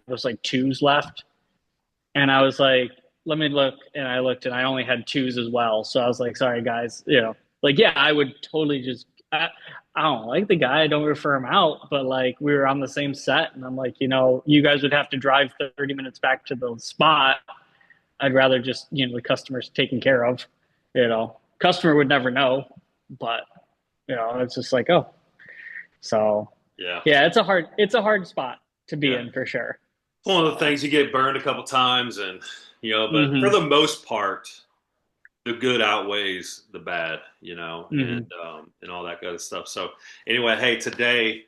was like twos left. And I was like, let me look. And I looked and I only had twos as well. So I was like, sorry, guys. Like, yeah, I would totally I don't like the guy. I don't refer him out. But like, we were on the same set. And I'm like, you guys would have to drive 30 minutes back to the spot. I'd rather just, the customer's taken care of. Customer would never know. But, it's just like, oh. So, Yeah. yeah, it's a hard spot to be Yeah. in for sure. One of the So, things you get burned a couple times, and but for hmm the most part, the good outweighs the bad, hmm and all that good stuff. So anyway, hey, today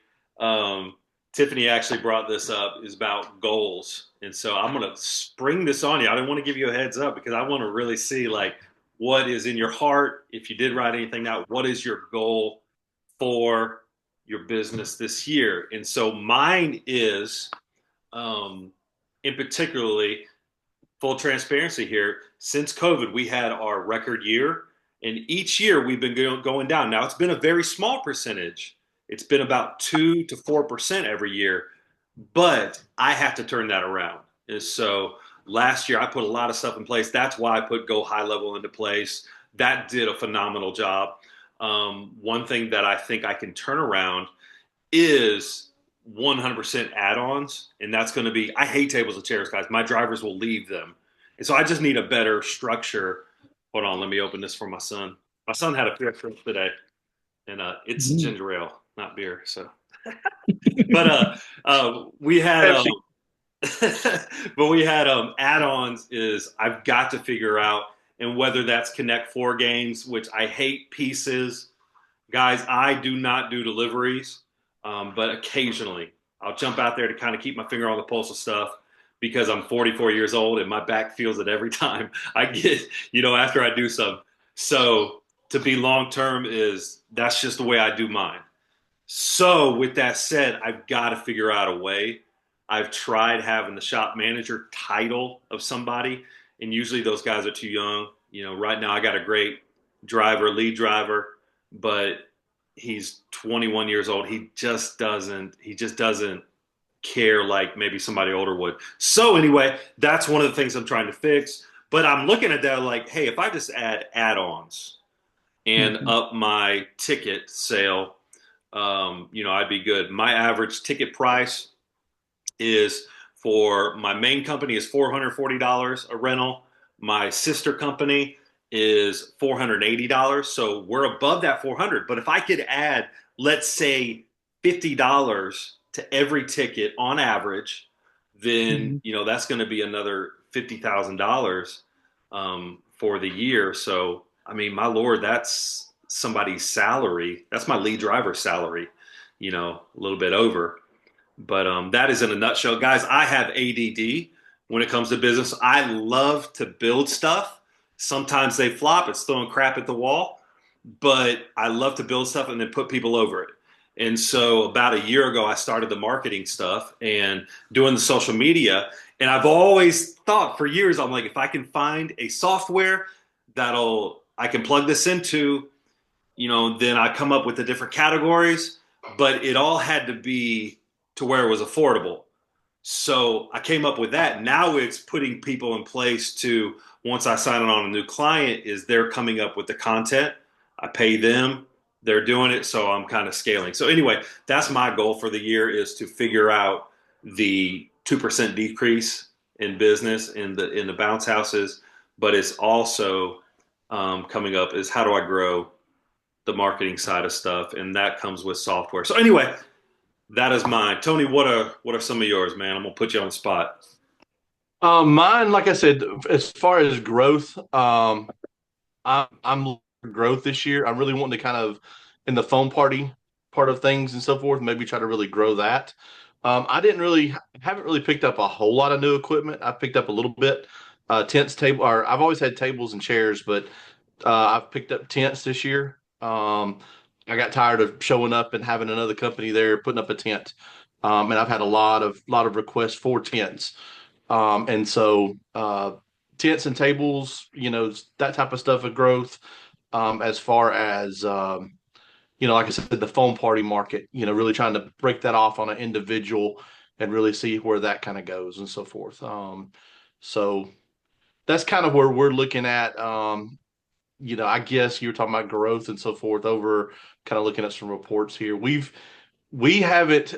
Tiffany actually brought this up is about goals, and so I'm gonna spring this on you. I didn't want to give you a heads up because I want to really see like what is in your heart. If you did write anything down, what is your goal for your business this year? And so mine is, um, in particularly full transparency here, since COVID, we had our record year, and each year we've been going down. Now it's been a very small percentage. It's been about 2 to 4% every year, but I have to turn that around. And so last year I put a lot of stuff in place. That's why I put Go High Level into place. That did a phenomenal job. One thing that I think I can turn around is 100% add-ons, and that's going to be, I hate tables and chairs, guys. My drivers will leave them, and so I just need a better structure. Hold on, let me open this for my son. My son had a field trip today, and it's ginger ale, not beer. So, but we had Pepsi. but we had add-ons. Is I've got to figure out, and whether that's Connect Four games, which I hate pieces. Guys, I do not do deliveries, but occasionally I'll jump out there to kind of keep my finger on the pulse of stuff because I'm 44 years old and my back feels it every time I get, after I do something. So to be long term is that's just the way I do mine. So with that said, I've got to figure out a way. I've tried having the shop manager title of somebody, and usually those guys are too young. Right now I got a great lead driver, but he's 21 years old. He just doesn't care like maybe somebody older would. So anyway, that's one of the things I'm trying to fix. But I'm looking at that like, hey, if I just add add-ons and hmm up my ticket sale, I'd be good. My average ticket price is for my main company is $440 a rental. My sister company is $480. So we're above that 400. But if I could add, let's say, $50 to every ticket on average, then hmm that's going to be another $50,000 for the year. So I mean, my lord, that's somebody's salary. That's my lead driver's salary. A little bit over. But that is in a nutshell, guys. I have ADD when it comes to business. I love to build stuff. Sometimes they flop. It's throwing crap at the wall, but I love to build stuff and then put people over it. And so about a year ago, I started the marketing stuff and doing the social media. And I've always thought for years, I'm like, if I can find a software I can plug this into, then I come up with the different categories, but it all had to be to where it was affordable. So I came up with that. Now it's putting people in place to, once I sign on a new client, is they're coming up with the content. I pay them, they're doing it, so I'm kind of scaling. So anyway, that's my goal for the year is to figure out the 2% decrease in business in the bounce houses, but it's also coming up is how do I grow the marketing side of stuff, and that comes with software. So anyway, that is mine. Tony, what are some of yours, man? I'm gonna put you on the spot. Mine, like I said, as far as growth, I'm looking for growth this year. I'm really wanting to kind of in the phone party part of things and so forth, maybe try to really grow that. I didn't really haven't really picked up a whole lot of new equipment. I picked up a little bit. Tents, table, or I've always had tables and chairs, but I've picked up tents this year. I got tired of showing up and having another company there putting up a tent, and I've had a lot of requests for tents. And so tents and tables, that type of stuff of growth. As far as like I said, the phone party market, really trying to break that off on an individual. and really see where that kind of goes and so forth. So that's kind of where we're looking at. I guess you were talking about growth and so forth over kind of looking at some reports here. We haven't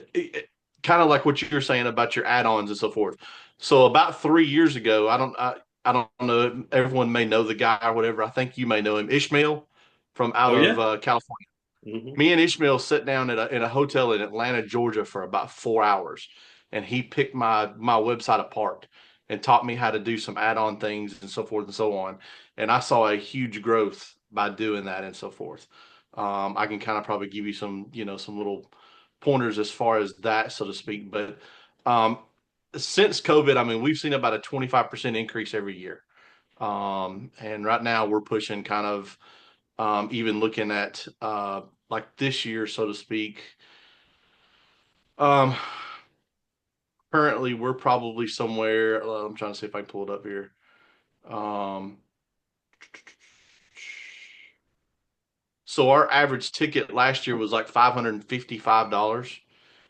kind of like what you're saying about your add-ons and so forth. So about 3 years ago, I don't know. Everyone may know the guy or whatever. I think you may know him, Ishmael, from out Oh of yeah. California. Hmm. Me and Ishmael sat down in a hotel in Atlanta, Georgia, for about 4 hours, and he picked my website apart and taught me how to do some add-on things and so forth and so on. And I saw a huge growth by doing that and so forth. I can kind of probably give you some little pointers as far as that, so to speak. But um, since COVID, I mean, we've seen about a 25% increase every year. And right now we're pushing kind of even looking at like this year, so to speak. Um, Currently, we're probably somewhere. I'm trying to see if I can pull it up here. Um, so our average ticket last year was like $555,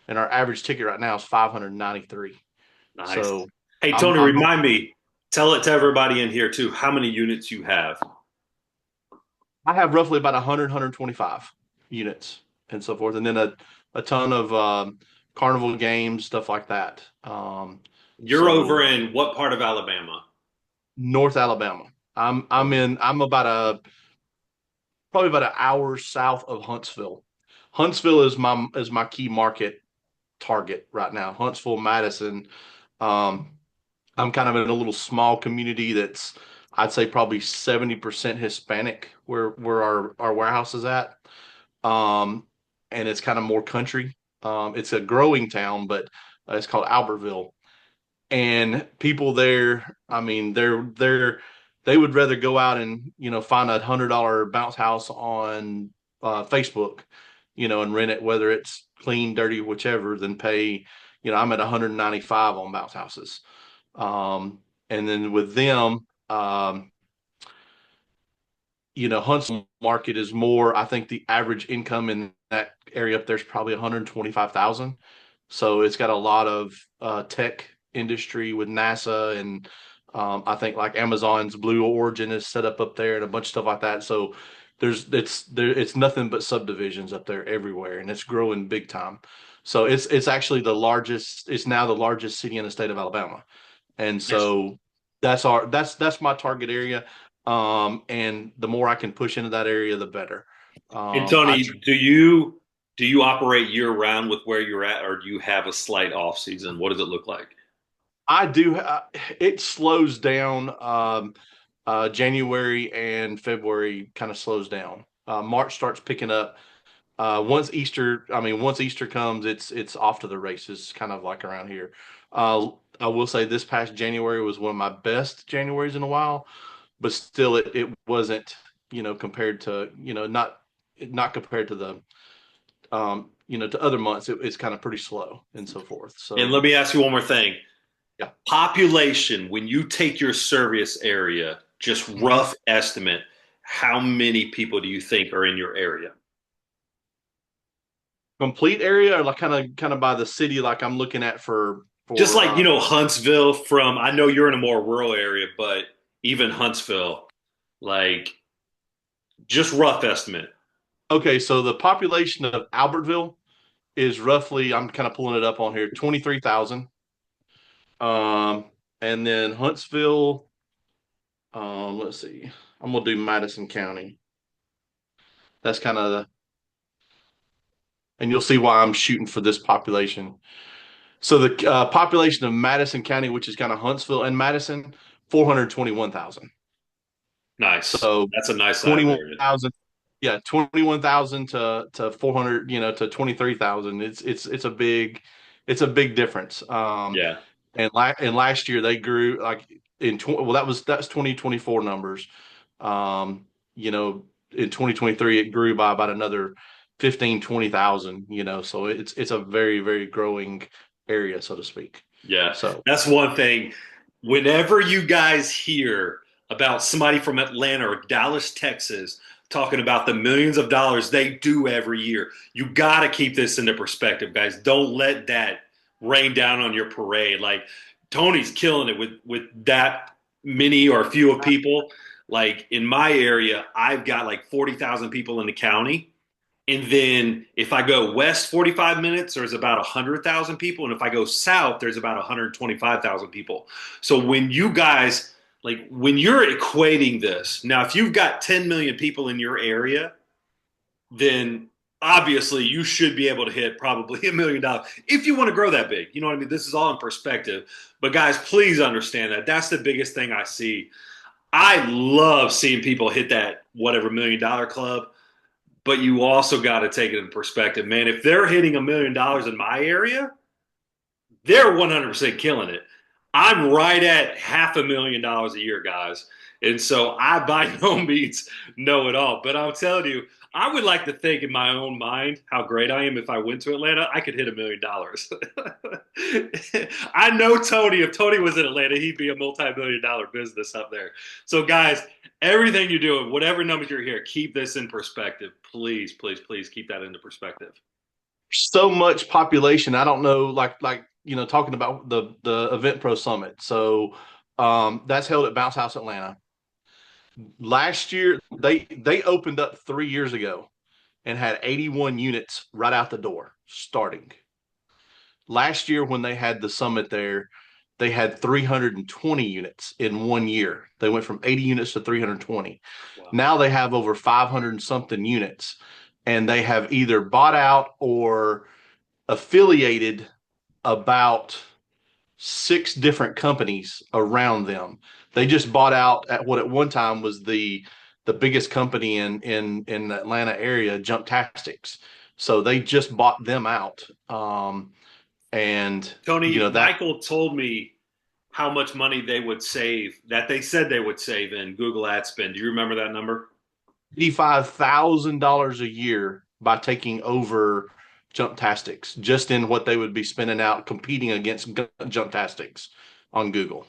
and our average ticket right now is 593. Nice. So Hey, I'm Tony, I'm remind me, tell it to everybody in here too, how many units you have. I have roughly about 125 units and so forth, and then a ton of carnival games, stuff like that. You're So over in what part of Alabama? North Alabama. Okay. I'm about a probably about an hour south of Huntsville. Huntsville is my key market target right now. Huntsville, Madison. Um, I'm kind of in a little small community that's I'd say probably 70% Hispanic where our warehouse is at. Um, and it's kind of more country. It's a growing town, but it's called Albertville, and people there, I mean, they would rather go out and find $100 bounce house on Facebook, and rent it, whether it's clean, dirty, whichever, than pay. I'm at 195 on bounce houses, and then with them, Huntsville market is more. I think the average income in that area up there is probably 125,000. So it's got a lot of tech industry with NASA, and I think like Amazon's Blue Origin is set up there and a bunch of stuff like that. So it's nothing but subdivisions up there everywhere, and it's growing big time. So it's actually the largest. It's now the largest city in the state of Alabama, and Nice. so that's my target area. And the more I can push into that area, the better. And I Tony, do you operate year round with where you're at, or do you have a slight off season? What does it look like? I do. It slows down. January and February kind of slows down. March starts picking up. Once Easter, I mean, once Easter comes, it's off to the races, kind of like around here. I will say this past January was one of my best Januaries in a while, but still, it wasn't, compared to, not compared to to other months. It's kind of pretty slow and so forth. And So let me ask you one more thing. yeah. Population, when you take your service area, just Mhm. rough estimate, how many people do you think are in your area? Complete area, or like kind of by the city, like I'm looking at Just for like, Huntsville from, I know you're in a more rural area, but even Huntsville, like just rough estimate. okay, so the population of Albertville is roughly, I'm kind of pulling it up on here, 23,000. Um, and then Huntsville, let's see, I'm gonna do Madison County. That's kind of the, and you'll see why I'm shooting for this population. So the population of Madison County, which is kind of Huntsville and Madison, 421,000. Nice. So That's a nice size area. 21,000, yeah, 21,000 to 400, to 23,000. It's a big difference. Yeah. And last year they grew like well, that's 2024 numbers. Um, you know, in 2023 it grew by about another 15, 20,000, so it's a very, very growing area, so to speak. Yeah. So That's one thing. Whenever you guys hear about somebody from Atlanta or Dallas, Texas, talking about the millions of dollars they do every year, you got to keep this into perspective, guys. Don't let that rain down on your parade. Like Tony's killing it with that many or few of people. Like in my area, I've got like 40,000 people in the county. And then if I go west 45 minutes, there's about 100,000 people. And if I go south, there's about 125,000 people. So when you guys, like when you're equating this, now if you've got 10 million people in your area, then obviously you should be able to hit probably $1 million if you want to grow that big. You know what I mean? This is all in perspective. But guys, please understand that that's the biggest thing I see. I love seeing people hit that whatever $1 million club, but you also got to take it in perspective, man. If they're hitting $1 million in my area, they're 100% killing it. I'm right at $500,000 a year, guys. And so I by no means know it all. But I'm telling you, I would like to think in my own mind how great I am if I went to Atlanta. I could hit $1 million. I know Tony, if Tony was in Atlanta, he'd be a multi-million-dollar business up there. So, guys, everything you're doing, whatever numbers you're here, keep this in perspective. Please, please, please keep that into perspective. So much population. I don't know, talking about the Event Pro Summit. So that's held at Bounce House Atlanta. Last year, they opened up 3 years ago and had 81 units right out the door starting. Last year, when they had the summit there, they had 320 units in 1 year. They went from 80 units to 320. Wow. Now they have over 500 and something units, and they have either bought out or affiliated about 6 different companies around them. They just bought out at what at one time was the biggest company in the Atlanta area, Jumptastics. So they just bought them out. And Tony, you know that Michael told me how much money they would save, that they said they would save in Google ad spend. Do you remember that number? $85,000 a year by taking over Jumptastics, just in what they would be spending out competing against Jumptastics on Google.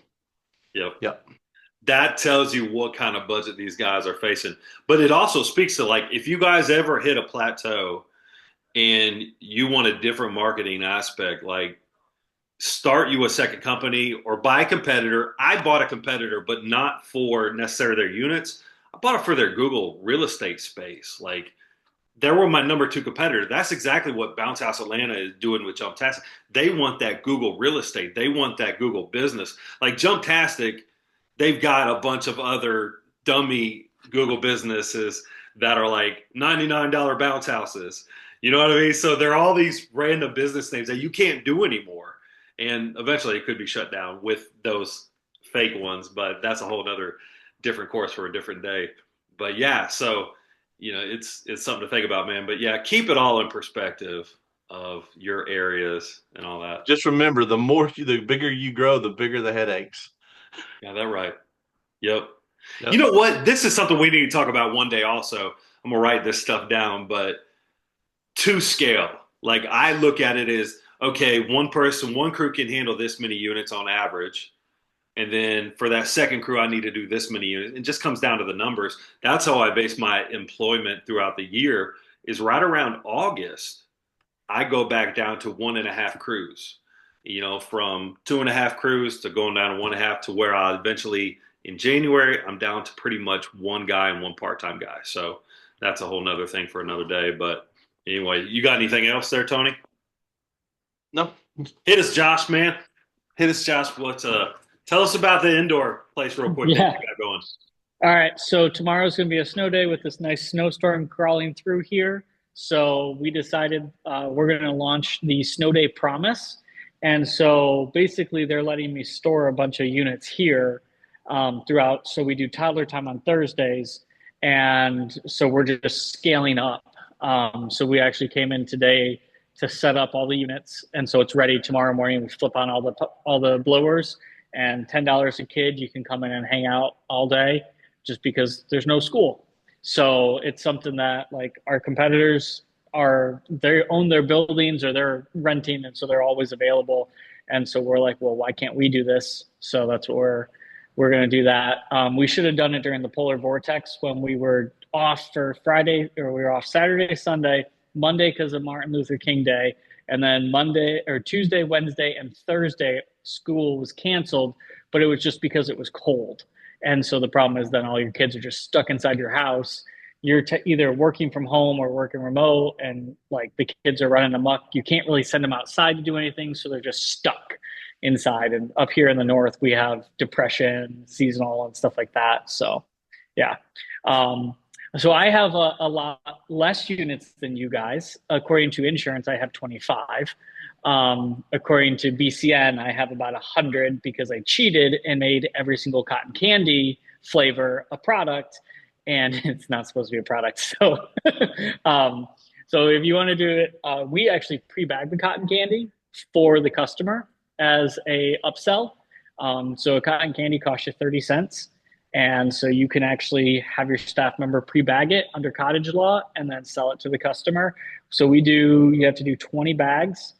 Yep. Yep. That tells you what kind of budget these guys are facing. But it also speaks to, like, if you guys ever hit a plateau and you want a different marketing aspect, like start you a second company or buy a competitor. I bought a competitor, but not for necessarily their units. I bought it for their Google real estate space. Like, they were my number 2 competitor. That's exactly what Bounce House Atlanta is doing with Jumptastic. They want that Google real estate. They want that Google business. Like Jumptastic, they've got a bunch of other dummy Google businesses that are like $99 bounce houses. You know what I mean? So there are all these random business names that you can't do anymore. And eventually it could be shut down with those fake ones, but that's a whole other different course for a different day. But yeah, so it's something to think about, man. But yeah, keep it all in perspective of your areas and all that. Just remember, the bigger you grow, the bigger the headaches. Yeah, that's right. Yep. You know what? This is something we need to talk about one day also. I'm going to write this stuff down, but to scale. Like, I look at it as, okay, one crew can handle this many units on average. And then for that second crew, I need to do this many units. It just comes down to the numbers. That's how I base my employment throughout the year, is right around August, I go back down to 1.5 crews, from 2.5 crews to going down to 1.5, to where I eventually in January, I'm down to pretty much 1 guy and 1 part-time guy. So that's a whole nother thing for another day. But anyway, you got anything else there, Tony? No. Hit us, Josh, man. Hit us, Josh. Tell us about the indoor place real quick. Yeah. That you got going. All right. So tomorrow's going to be a snow day with this nice snowstorm crawling through here. So we decided we're going to launch the Snow Day Promise. And so basically they're letting me store a bunch of units here throughout. So we do toddler time on Thursdays. And so we're just scaling up. So we actually came in today to set up all the units. And so it's ready tomorrow morning. We flip on all the blowers, and $10 a kid. You can come in and hang out all day just because there's no school. So it's something that, like, our competitors they own their buildings or they're renting, and so they're always available. And so we're like, well, why can't we do this? So that's what we're going to do that. We should have done it during the polar vortex when we were off for Friday, or we were off Saturday, Sunday, Monday because of Martin Luther King Day, And then Monday or Tuesday, Wednesday, and Thursday, school was canceled, but it was just because it was cold. And so the problem is then all your kids are just stuck inside your house. You're either working from home or working remote, and like the kids are running amok. You can't really send them outside to do anything, so they're just stuck inside. And up here in the north, we have depression, seasonal, and stuff like that. So, yeah. Um, so I have a lot less units than you guys. According to insurance, I have 25. According to BCN, I have about 100 because I cheated and made every single cotton candy flavor a product, and it's not supposed to be a product. So, so if you want to do it, we actually pre-bag the cotton candy for the customer as a upsell. So a cotton candy costs you 30 cents. And so you can actually have your staff member pre-bag it under cottage law and then sell it to the customer. So you have to do 20 bags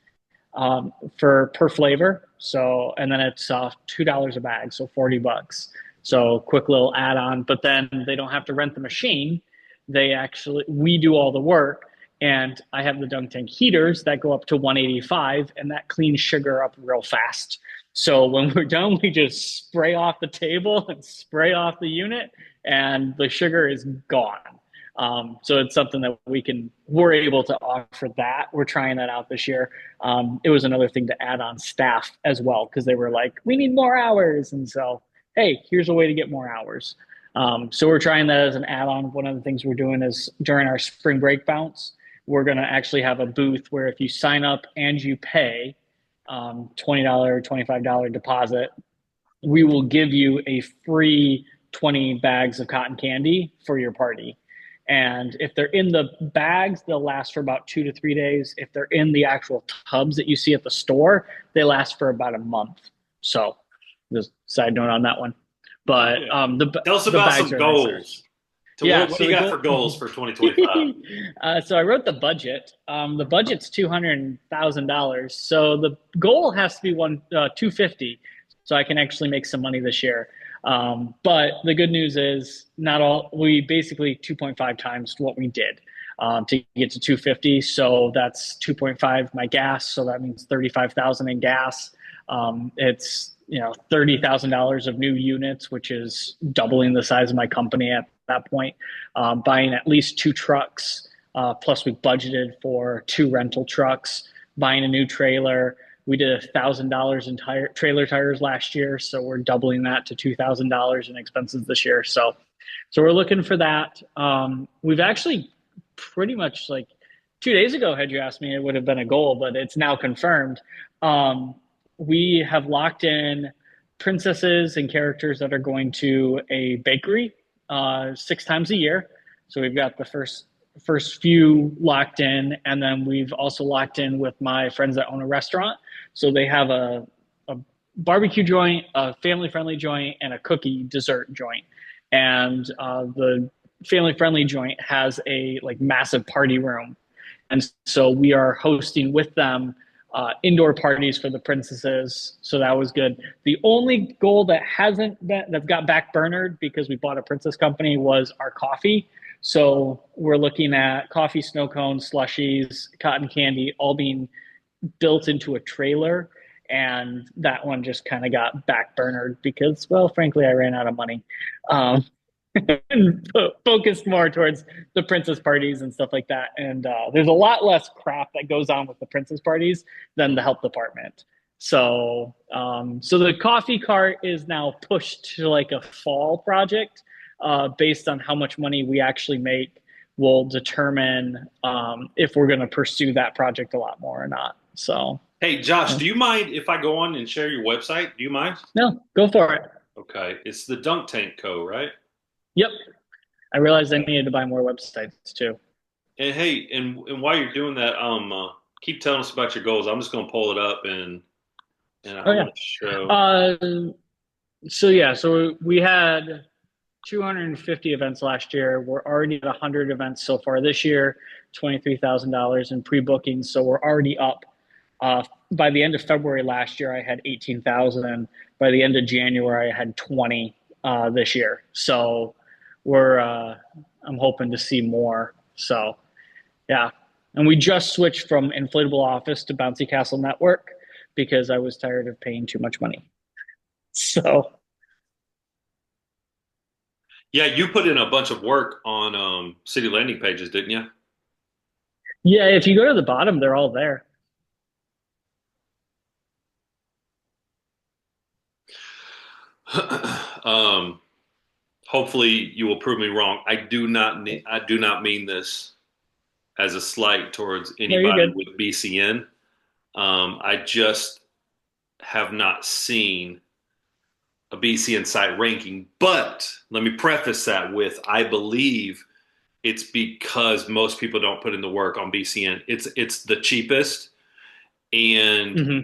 for per flavor. So, and then it's $2 a bag, so $40. So quick little add-on, but then they don't have to rent the machine. We do all the work, and I have the dunk tank heaters that go up to 185, and that cleans sugar up real fast. So when we're done, we just spray off the table and spray off the unit, and the sugar is gone. So it's something that we're able to offer that. We're trying that out this year. It was another thing to add on staff as well, because they were like, we need more hours. And so, hey, here's a way to get more hours. So we're trying that as an add-on. One of the things we're doing is during our spring break bounce, we're going to actually have a booth where if you sign up and you pay $20 or $25 deposit, we will give you a free 20 bags of cotton candy for your party. And if they're in the bags, they'll last for about 2 to 3 days. If they're in the actual tubs that you see at the store, they last for about a month. So just side note on that one. But tell us about some goals. What do you got for goals for 2025? So I wrote the budget. The budget's $200,000. So the goal has to be 250, so I can actually make some money this year. But the good news is we basically 2.5 times what we did to get to 250. So that's 2.5 my gas. So that means 35,000 in gas. It's $30,000 of new units, which is doubling the size of my company at that point. Buying at least 2 trucks. Plus we budgeted for 2 rental trucks. Buying a new trailer. We did $1,000 in trailer tires last year, so we're doubling that to $2,000 in expenses this year. So we're looking for that. We've actually pretty much 2 days ago, had you asked me, it would have been a goal, but it's now confirmed. We have locked in princesses and characters that are going to a bakery 6 times a year. So we've got the first few locked in, and then we've also locked in with my friends that own a restaurant. So they have a barbecue joint, a family-friendly joint, and a cookie dessert joint. And the family-friendly joint has a massive party room. And so we are hosting with them indoor parties for the princesses. So that was good. The only goal that's got backburnered because we bought a princess company was our coffee. So we're looking at coffee, snow cones, slushies, cotton candy, all being built into a trailer. And that one just kind of got backburnered because, well, frankly, I ran out of money. And focused more towards the princess parties and stuff like that. And there's a lot less crap that goes on with the princess parties than the health department. So the coffee cart is now pushed to a fall project based on how much money we actually make will determine if we're going to pursue that project a lot more or not. So, hey, Josh, do you mind if I go on and share your website? Do you mind? No, go for it. Okay. It's the Dunk Tank Co., right? Yep. I realized I needed to buy more websites too. And hey, and while you're doing that, keep telling us about your goals. I'm just gonna pull it up and I want to show. So we had 250 events last year. We're already at 100 events so far this year. $23,000 in pre-booking, so we're already up. By the end of February last year, I had 18,000. By the end of January, I had 20 this year. So I'm hoping to see more. So, yeah. And we just switched from Inflatable Office to Bouncy Castle Network because I was tired of paying too much money. So Yeah, you put in a bunch of work on city landing pages, didn't you? yeah, if you go to the bottom, they're all there. um, hopefully you will prove me wrong. I do not mean this as a slight towards No, you're anybody good. with BCN. I just have not seen a BCN site ranking, but let me preface that with I believe it's because most people don't put in the work on BCN. It's the cheapest, and Hmm.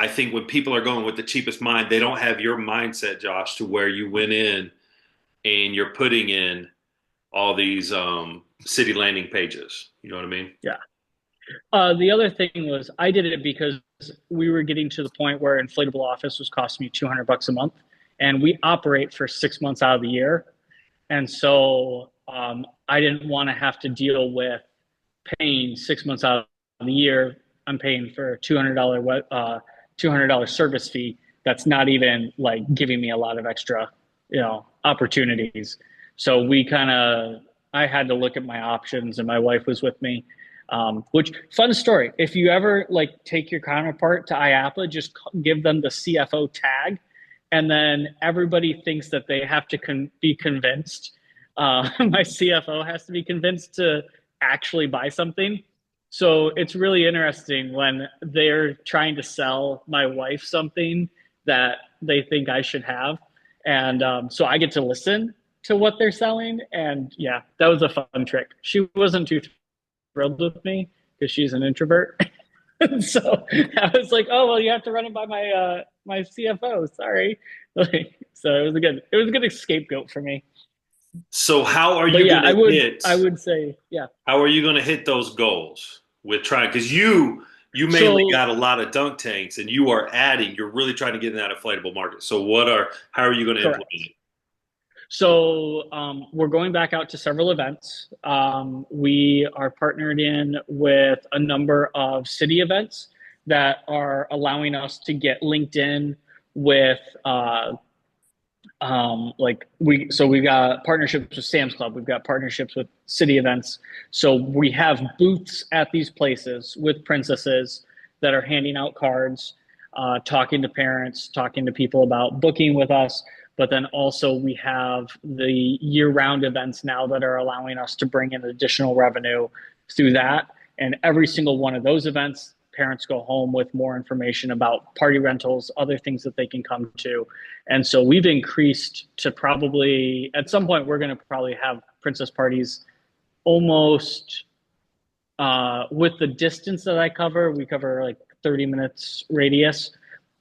I think when people are going with the cheapest mind, they don't have your mindset, Josh, to where you went in and you're putting in all these city landing pages. You know what I mean? Yeah. The other thing was I did it because we were getting to the point where Inflatable Office was costing me $200 a month, and we operate for 6 months out of the year. And so I didn't want to have to deal with paying 6 months out of the year. I'm paying for a $200 service fee. That's not even like giving me a lot of extra, opportunities. So I had to look at my options, and my wife was with me. Which fun story. If you ever like take your counterpart to IAPA, just give them the CFO tag, and then everybody thinks that they have to be convinced. My CFO has to be convinced to actually buy something. So it's really interesting when they're trying to sell my wife something that they think I should have. And so I get to listen to what they're selling. And yeah, that was a fun trick. She wasn't too thrilled with me because she's an introvert. So I was like, "Oh well, you have to run it by my CFO. Sorry." So it was a good scapegoat for me. So how are But you yeah, going I to would hit? I would say yeah. How are you going to hit those goals with trying? Because you mainly So got a lot of dunk tanks, and you are adding. You're really trying to get in that inflatable market. So how are you going to implement correct. it? So we're going back out to several events. We are partnered in with a number of city events that are allowing us to get linked in with we've got partnerships with Sam's Club, we've got partnerships with city events. So we have booths at these places with princesses that are handing out cards, talking to parents, talking to people about booking with us. But then also we have the year-round events now that are allowing us to bring in additional revenue through that. And every single one of those events, parents go home with more information about party rentals, other things that they can come to. And so we've increased to probably at some point we're going to probably have princess parties almost with the distance that I cover. We cover like 30 minutes radius.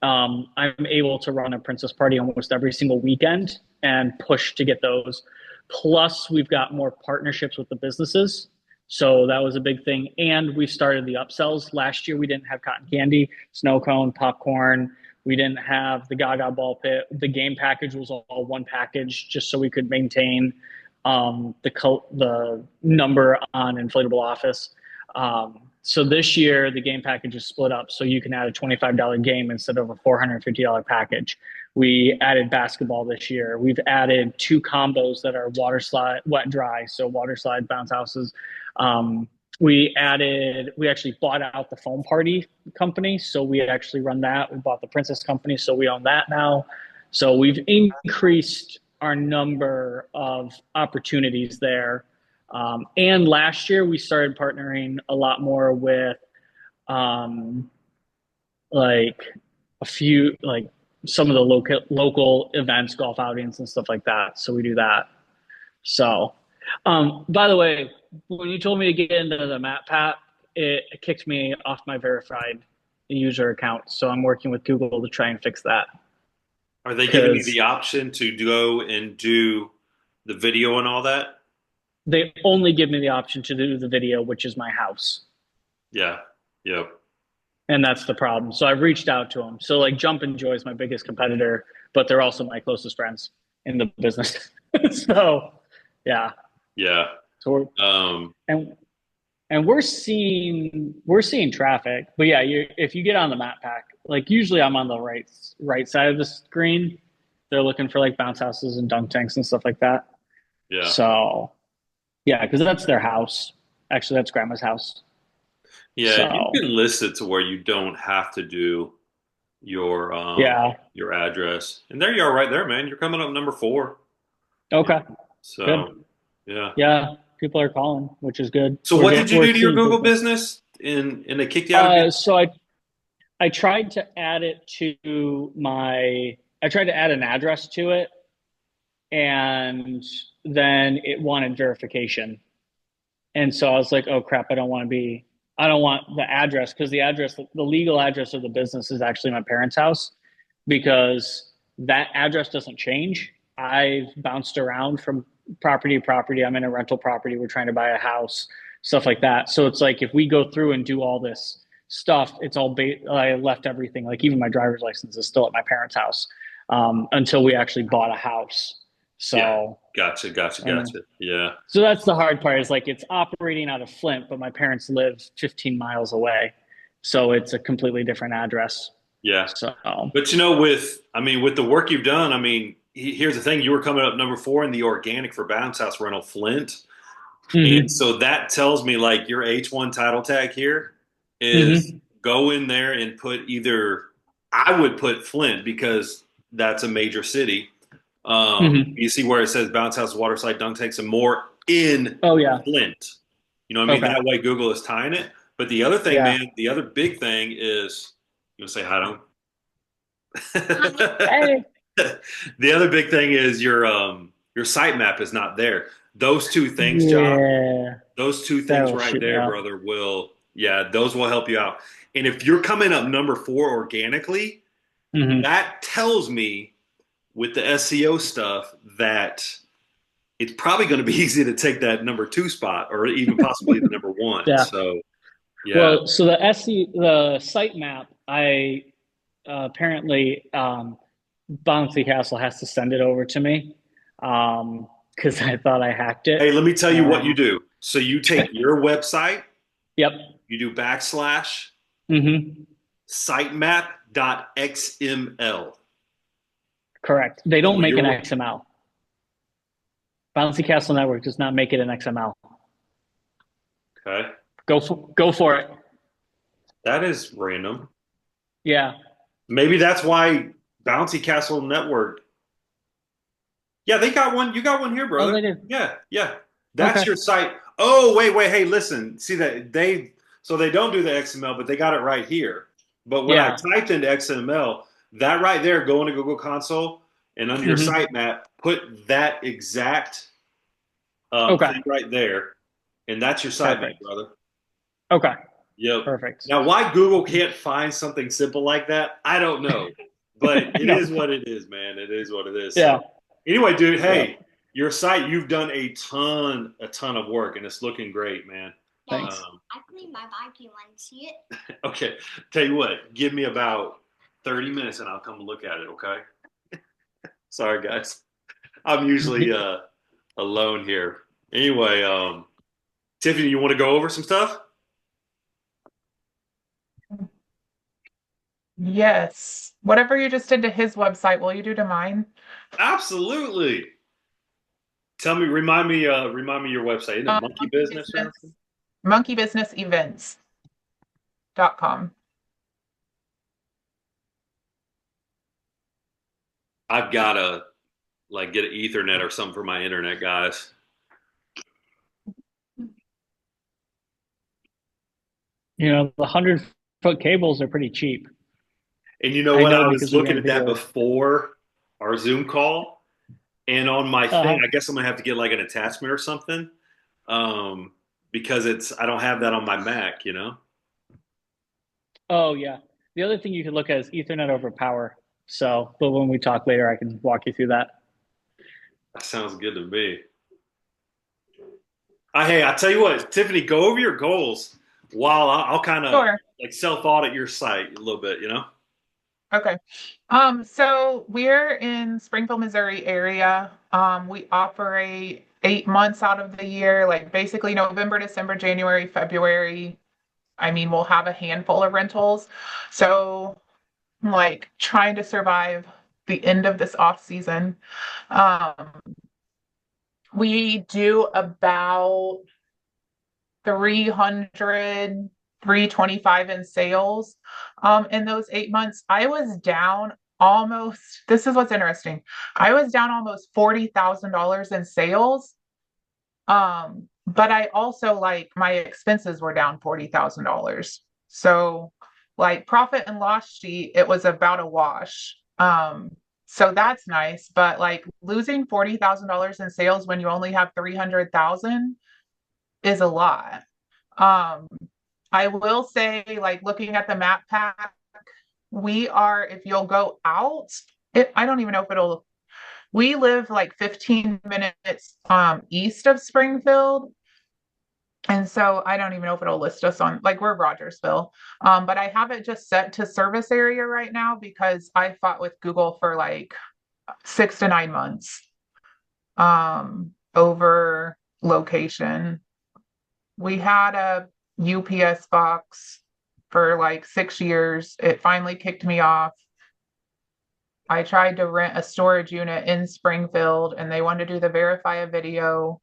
I'm able to run a princess party almost every single weekend and push to get those. Plus, we've got more partnerships with the businesses. So that was a big thing. And we started the upsells. Last year, we didn't have cotton candy, snow cone, popcorn. We didn't have the Gaga ball pit. The game package was all one package just so we could maintain the number on Inflatable Office. So this year, the game package is split up so you can add a $25 game instead of a $450 package. We added basketball this year. We've added two combos that are water slide, wet, dry. So water slide, bounce houses. We actually bought out the foam party company. So we actually run that. We bought the Princess company. So we own that now. So we've increased our number of opportunities there. And last year we started partnering a lot more with um, like a few like some of the local events, golf outings and stuff like that. So we do that. So by the way, when you told me to get into the MatPat, it kicked me off my verified user account. So I'm working with Google to try and fix that Are they giving you because the option to go and do the video and all that? they only give me the option to do the video, which is my house. Yeah. Yep. And that's the problem. So I've reached out to them. So like Jump and Joy is my biggest competitor, but they're also my closest friends in the business. So yeah. Yeah. So Um, and and we're seeing traffic. But yeah, if you get on the map pack, like usually I'm on the right side of the screen. They're looking for like bounce houses and dunk tanks and stuff like that. Yeah. So yeah, because that's their house. Actually, that's grandma's house. Yeah, and you So can list it to where you don't have to do yeah, your address. And there you are right there, man. You're coming up number 4. okay, So, good. yeah. Yeah, people are calling, which is good. So what did you We're do to your seeing Google business. business and they kicked you out again? So I tried to add it to my I tried to add an address to it, and then it wanted verification. And so I was like, oh crap, I don't want the address, because the legal address of the business is actually my parents' house, because that address doesn't change. I've bounced around from property to property. I'm in a rental property. We're trying to buy a house, stuff like that. So it's like if we go through and do all this stuff, I left everything, like even my driver's license is still at my parents' house, until we actually bought a house. Yeah. So, Gotcha, gotcha, and gotcha. Yeah. so that's the hard part, is like it's operating out of Flint, but my parents live 15 miles away. So it's a completely different address. Yeah. So, But with the work you've done, here's the thing: you were coming up number 4 in the organic for Bounce House Rental Flint, and mhm, so that tells me like your H1 title tag here is mhm, go in there and put either I would put Flint because that's a major city. mhm. You see where it says Bounce House, Waterside, Dunk Tanks, and more in Oh, yeah. Flint. You know what I mean? Okay. That way Google is tying it. But the other thing, Yeah. man, the other big thing is you want to say hi to him? Hey. The other big thing is your sitemap is not there. Those two things, Josh, Yeah. those two things That'll right shoot me there, up. brother, those will help you out. And if you're coming up number 4 organically, Hmm. that tells me with the SEO stuff that it's probably going to be easy to take that number 2 spot or even possibly the number 1. Yeah. So, yeah. Well, so the site map, I apparently Bouncy Castle has to send it over to me, because I thought I hacked Hey, it. let me tell you what you And do. So you take your website, yep. you do backslash Hmm. sitemap.xml. Correct. They So don't when make an you're XML. Bouncy Castle Network does not make it an XML. okay, Go for it. that is random. Yeah. Maybe that's why Bouncy Castle Network. Yeah, they got one. You got one here, Oh, brother. they did. Yeah, yeah. That's Okay. your site. Oh, wait, wait. Hey, listen. See that they don't do the XML, but they got it right here. But when I Yeah. typed into XML, that right there, go into Google Console and under your Hmm. sitemap, put that exact Okay. thing right there, and that's your sitemap, Perfect. brother. Okay. Yep. Perfect. Now, why Google can't find something simple like that, I don't know. But I it know. is what it is, man. It is what it is. So, Yeah. anyway, dude, Yep. hey, your site, you've done a ton of work, and it's looking great, man. Thanks. I cleaned my bike. You want to see it? Okay. Tell you what, give me about 30 minutes and I'll come look at it, okay? Sorry, guys. I'm usually alone here. Anyway, Tiffany, you want to go over some stuff? Yes. Whatever you just did to his website, will you do to mine? Absolutely. Remind me your website. Isn't it Monkey Monkey Business or Business, something? monkeybusinessevents.com. I've got to like get an Ethernet or something for my internet, guys. The 100-foot cables are pretty cheap. And you know I what? know I was because we looking have at that video. before our Zoom call, and on my thing, Uh-huh. I guess I'm gonna have to get like an attachment or something, because I don't have that on my Mac. You know. Oh, yeah. The other thing you could look at is Ethernet over power. So, but when we talk later, I can walk you through that. That sounds good to me. Hey, I tell you what, Tiffany, go over your goals while I'll kind of Sure. like self audit your site a little bit. You know. Okay. So we're in Springfield, Missouri area. We operate 8 months out of the year, like basically November, December, January, February. I mean, we'll have a handful of rentals. So, like, trying to survive the end of this off season. Um, we do about 300, 325 in sales. In those 8 months, I was down almost, this is what's interesting. I was down almost $40,000 in sales. But I also like my expenses were down $40,000. So like profit and loss sheet, it was about a wash. So that's nice, but like losing $40,000 in sales when you only have 300,000 is a lot. Um, I will say, like looking at the map pack, we are, if you'll go out, I don't even know if it'll, we live like 15 minutes east of Springfield. And so I don't even know if it'll list us on, like, we're Rogersville. But I have it just set to service area right now because I fought with Google for like 6 to 9 months over location. We had a UPS box for like 6 years. It finally kicked me off. I tried to rent a storage unit in Springfield and they wanted to do the verify a video.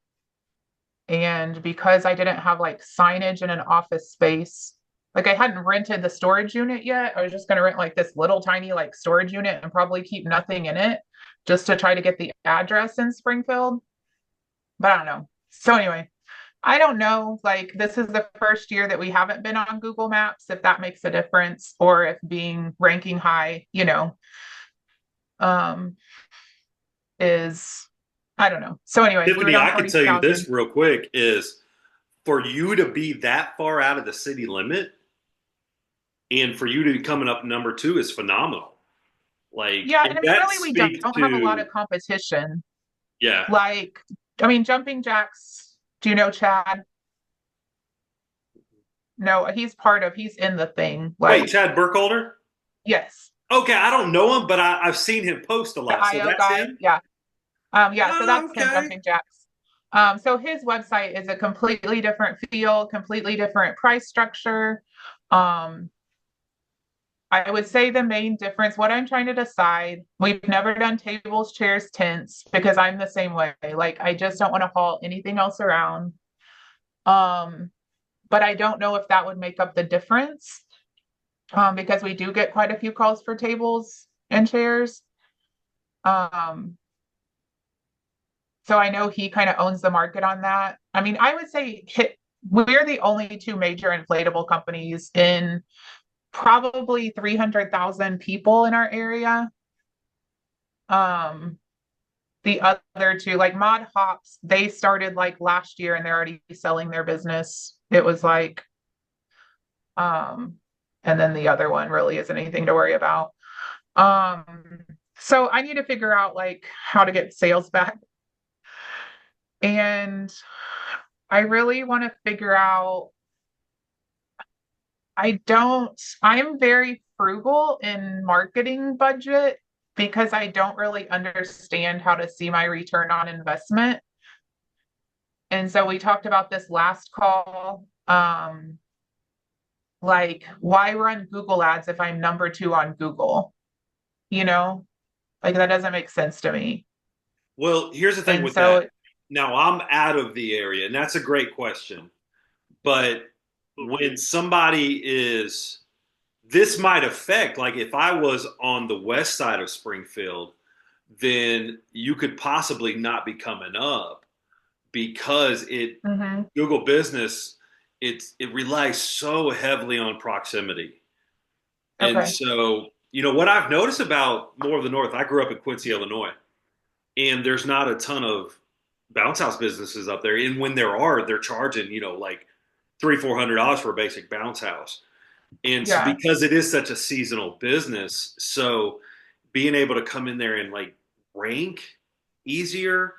And because I didn't have like signage in an office space, like I hadn't rented the storage unit yet, I was just going to rent like this little tiny like storage unit and probably keep nothing in it just to try to get the address in Springfield. But I don't know. So anyway, I don't know. Like this is the first year that we haven't been on Google Maps, if that makes a difference, or if being ranking high, um, is I don't know. So anyway, we were Tiffany, down I can tell you 40,000. this real quick is for you to be that far out of the city limit and for you to be coming up number two is phenomenal. Like, Yeah, and and I mean, that really, we don't speaks have a lot of to, competition. yeah. Like, I mean, jumping jacks. Do you know Chad? No, he's in the thing. Wait, Like, Chad Burkholder? yes, Okay, I don't know him, but I've seen him post a the lot. So IO that's guy. him? Yeah. Yeah, so Oh, that's him, okay. jumping jacks. So his website is a completely different feel, completely different price structure. Um, I would say the main difference, what I'm trying to decide, we've never done tables, chairs, tents because I'm the same way. Like, I just don't want to haul anything else around. Um, but I don't know if that would make up the difference because we do get quite a few calls for tables and chairs. Um, so I know he kind of owns the market on that. I mean, I would say we're the only two major inflatable companies in probably 300,000 people in our area. Um, the other two, like Mod Hops, they started like last year and they're already selling their business. It was like, um, and then the other one really isn't anything to worry about. Um, so I need to figure out like how to get sales back. And I really want to figure out, I'm very frugal in marketing budget because I don't really understand how to see my return on investment. And so we talked about this last call. Like, why run Google ads if I'm number two on Google? You know, like that doesn't make sense to me. Well, here's the thing And with so, that. Now, I'm out of the area, and that's a great question. But when somebody is, this might affect, like if I was on the west side of Springfield, then you could possibly not be coming up because mhm, Google Business, it relies so heavily on proximity. And okay, so, what I've noticed about more of the north, I grew up in Quincy, Illinois, and there's not a ton of bounce house businesses up there. And when there are, they're charging, like $300-400 for a basic bounce house. And so yeah, because it is such a seasonal business, so being able to come in there and like rank easier,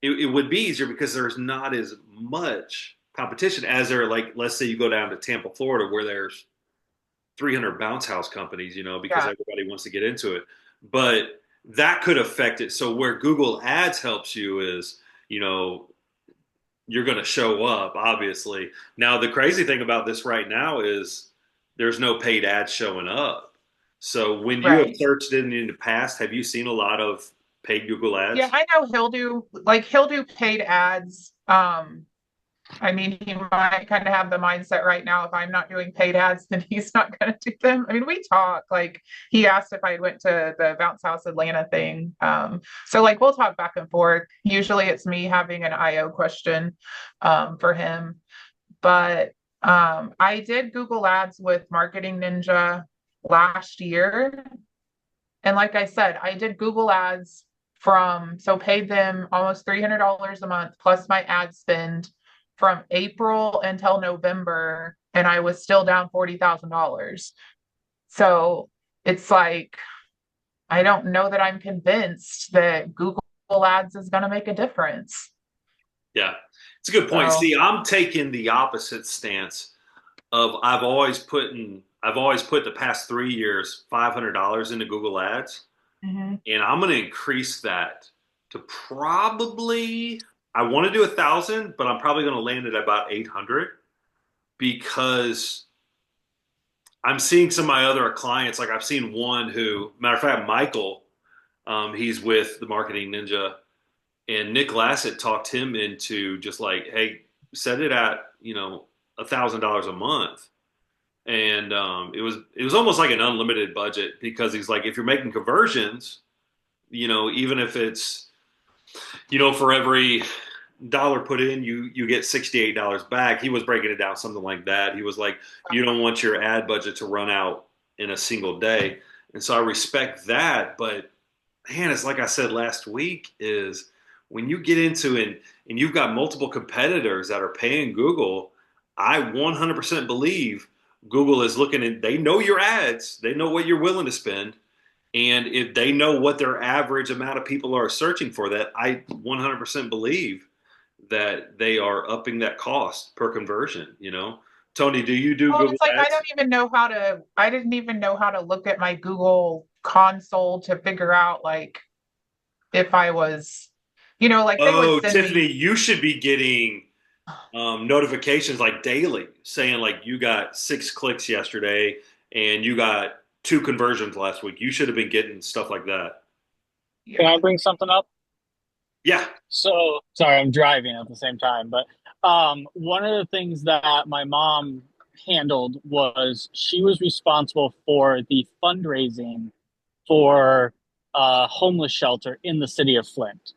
it would be easier because there's not as much competition as there. Like, let's say you go down to Tampa, Florida, where there's 300 bounce house companies, because yeah, everybody wants to get into it. But that could affect it. So where Google Ads helps you is, you're going to show up, obviously. Now, the crazy thing about this right now is there's no paid ads showing up. So when you have Right. searched it in the past, have you seen a lot of paid Google Yeah, ads? I know he'll do paid ads. I mean, he might kind of have the mindset right now, if I'm not doing paid ads, then he's not going to do them. I mean, we talk, like he asked if I went to the Bounce House Atlanta thing. So like we'll talk back and forth. Usually it's me having an IO question for him. But I did Google Ads with Marketing Ninja last year. And like I said, I did Google Ads so paid them almost $300 a month plus my ad spend from April until November, and I was still down $40,000. So it's like, I don't know that I'm convinced that Google Ads is going to make a difference. Yeah, it's a good point. So, See, I'm taking the opposite stance of I've always put the past 3 years $500 into Google Ads, mhm. and I'm going to increase that to probably I want to do 1,000, but I'm probably going to land at about 800 because I'm seeing some of my other clients. Like I've seen one who, matter of fact, Michael, he's with the Marketing Ninja, and Nick Lassett talked him into just like, hey, set it at $1,000 a month, and it was almost like an unlimited budget because he's like, if you're making conversions, even if it's for every dollar put in, you get $68 back. He was breaking it down something like that. He was like, you don't want your ad budget to run out in a single day, and so I respect that. But man, it's like I said last week, is when you get into and you've got multiple competitors that are paying Google, I 100% believe Google is looking at, they know your ads, they know what you're willing to spend. And if they know what their average amount of people are searching for, that I 100% believe that they are upping that cost per conversion. Tony, do you do well, Google it's like ads? I didn't even know how to look at my Google console to figure out like if I was, like they would Oh, send me. Tiffany, you should be getting notifications like daily saying like you got 6 clicks yesterday and you got 2 conversions last week. You should have been getting stuff like that. Can I bring something up? Yeah. So sorry, I'm driving at the same time, but one of the things that my mom handled was she was responsible for the fundraising for a homeless shelter in the city of Flint.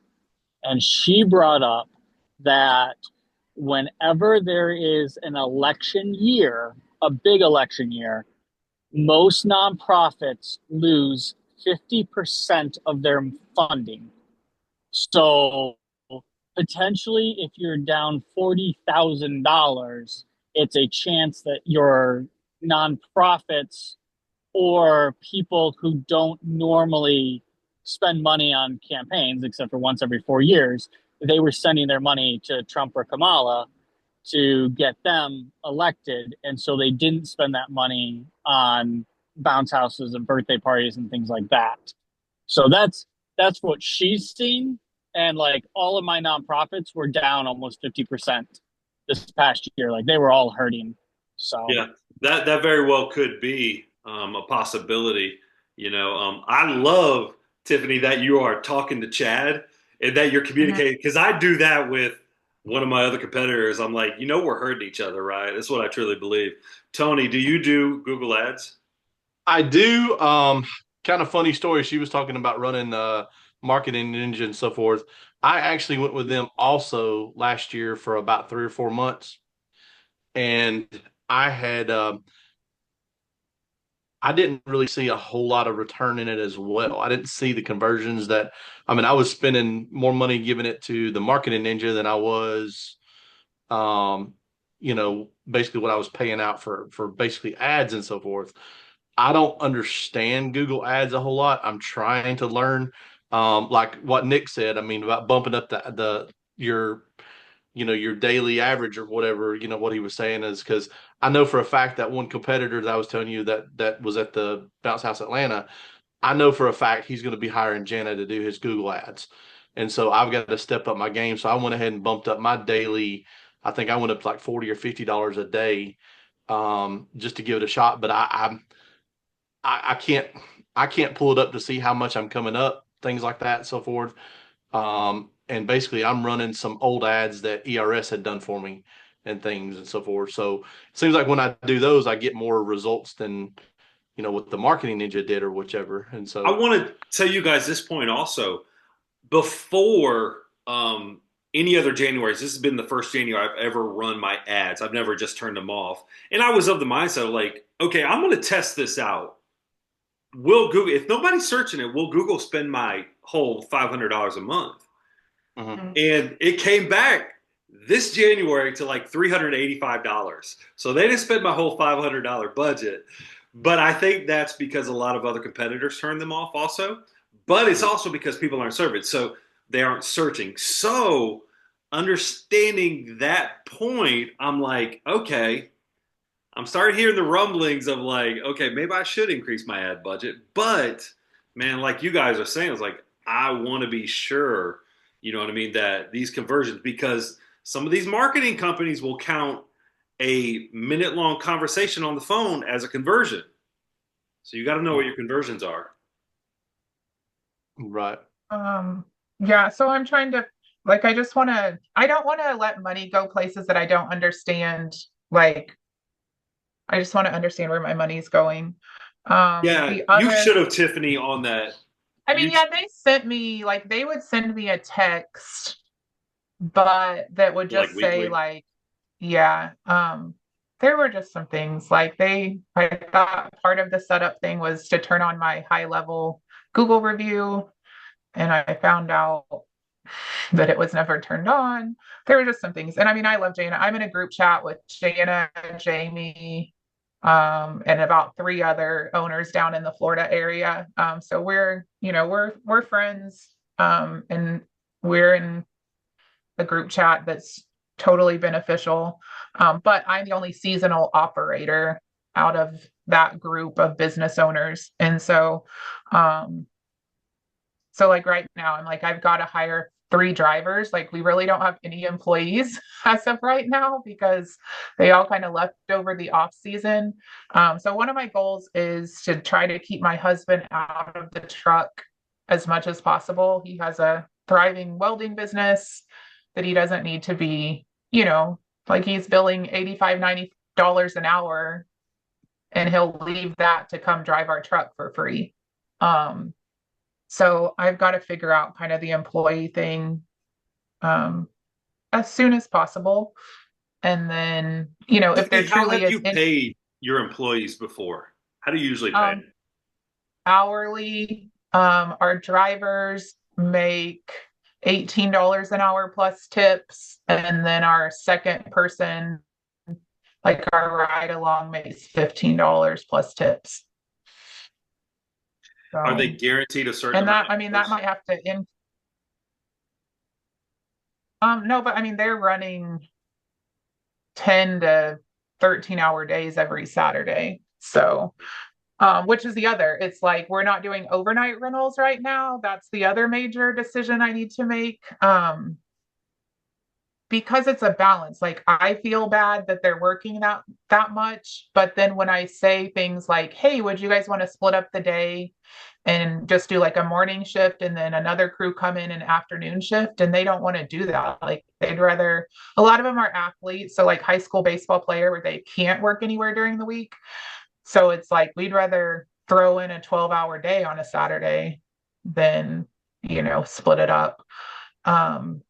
And she brought up that whenever there is an election year, a big election year, most nonprofits lose 50% of their funding. So potentially, if you're down $40,000, it's a chance that your nonprofits or people who don't normally spend money on campaigns, except for once every 4 years, they were sending their money to Trump or Kamala to get them elected. And so they didn't spend that money on bounce houses and birthday parties and things like that. So that's what she's seen. And like all of my nonprofits were down almost 50% this past year. Like they were all hurting. So Yeah. That very well could be a possibility. I love, Tiffany, that you are talking to Chad and that you're Mhm. communicating, because I do that with one of my other competitors. I'm like, we're hurting each other, right? That's what I truly believe. Tony, do you do Google Ads? I do. Kind of funny story. She was talking about running Marketing Ninja and so forth. I actually went with them also last year for about 3 or 4 months, and I had I didn't really see a whole lot of return in it as well. I didn't see the conversions that, I mean, I was spending more money giving it to the Marketing Ninja than I was, um, basically what I was paying out for basically ads and so forth. I don't understand Google Ads a whole lot. I'm trying to learn, like what Nick said. I mean, about bumping up the your your daily average or whatever. What he was saying is because I know for a fact that one competitor that I was telling you that was at the Bounce House Atlanta. I know for a fact he's going to be hiring Jana to do his Google Ads, And so I've got to step up my game. So I went ahead and bumped up my daily. I think I went up to like $40 or $50 a day, just to give it a shot. But I can't pull it up to see how much I'm coming up, things like that, and so forth. And basically, I'm running some old ads that ERS had done for me and things and so forth. So it seems like when I do those, I get more results than what the marketing ninja did or whichever. And I so, want to tell you guys this point also. Before any other Januarys, this has been the first January I've ever run my ads. I've never just turned them off. And I was of the mindset of like, okay, I'm going to test this out. Will Google, if nobody's searching it, will Google spend my whole $500 a month? mhm. And it came back this January to like $385. So they didn't spend my whole $500 budget. But I think that's because a lot of other competitors turned them off also. But it's also because people aren't serving. So they aren't searching. So understanding that point, I'm like, okay, I'm starting hearing the rumblings of like, okay, maybe I should increase my ad budget. But man, like you guys are saying, it's like, I want to be sure, you know what I mean, that these conversions, because some of these marketing companies will count a minute long conversation on the phone as a conversion. So you got to know what your conversions are. Right. Yeah, so I'm trying to I don't want to let money go places that I don't understand. Like, I just want to understand where my money's going. Yeah, The you other, should have Tiffany on that. I mean, You yeah, they sent me, like, they would send me a text, but that would like just say, weekly. like, yeah, there were just some things like I thought part of the setup thing was to turn on my high level Google review, and I found out that it was never turned on. There were just some things. And I mean, I love Jana. I'm in a group chat with Jana, Jamie, and about three other owners down in the Florida area. So we're friends, and we're in a group chat that's totally beneficial. But I'm the only seasonal operator out of that group of business owners. And um, so like right now, I'm like, I've got to hire three drivers. Like we really don't have any employees as of right now because they all kind of left over the off season. So one of my goals is to try to keep my husband out of the truck as much as possible. He has a thriving welding business that he doesn't need to be, like he's billing 85, $90 an hour, and he'll leave that to come drive our truck for free. Um, so I've got to figure out kind of the employee thing um, as soon as possible. And then, if there Tiffany, how truly have is you paid your employees before? How do you usually pay? um, hourly, our drivers make $18 an hour plus tips. And then our second person, like our ride along, makes $15 plus tips. Are they So, guaranteed a certain and amount that, of I mean, that hours? might have to no, but I mean, they're running 10 to 13-hour days every Saturday. So, which is the other, it's like we're not doing overnight rentals right now. That's the other major decision I need to make. Because it's a balance. Like I feel bad that they're working that much, but then when I say things like, "Hey, would you guys want to split up the day and just do like a morning shift and then another crew come in an afternoon shift?" And they don't want to do that. Like they'd rather. A lot of them are athletes, so like high school baseball player where they can't work anywhere during the week. So it's like we'd rather throw in a 12-hour day on a Saturday than, split it up. Um,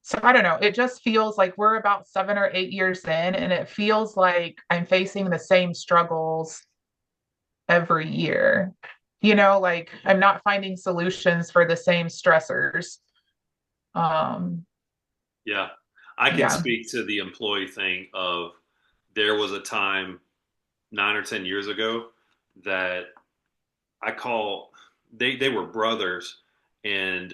so I don't know. It just feels like we're about 7 or 8 years in, and it feels like I'm facing the same struggles every year. Like I'm not finding solutions for the same stressors. Um, Yeah. I can yeah. speak to the employee thing of there was a time 9 or 10 years ago that I call they were brothers and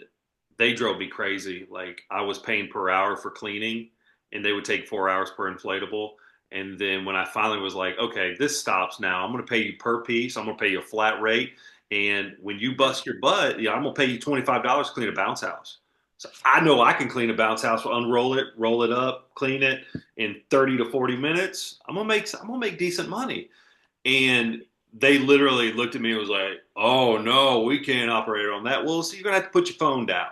they drove me crazy. Like I was paying per hour for cleaning and they would take 4 hours per inflatable. And then when I finally was like, okay, this stops now. I'm going to pay you per piece. I'm going to pay you a flat rate. And when you bust your butt, I'm gonna pay you $25 to clean a bounce house. So I know I can clean a bounce house, unroll it, roll it up, clean it in 30 to 40 minutes. I'm gonna make decent money. And they literally looked at me and was like, "Oh no, we can't operate on that." Well, so you're gonna have to put your phone down.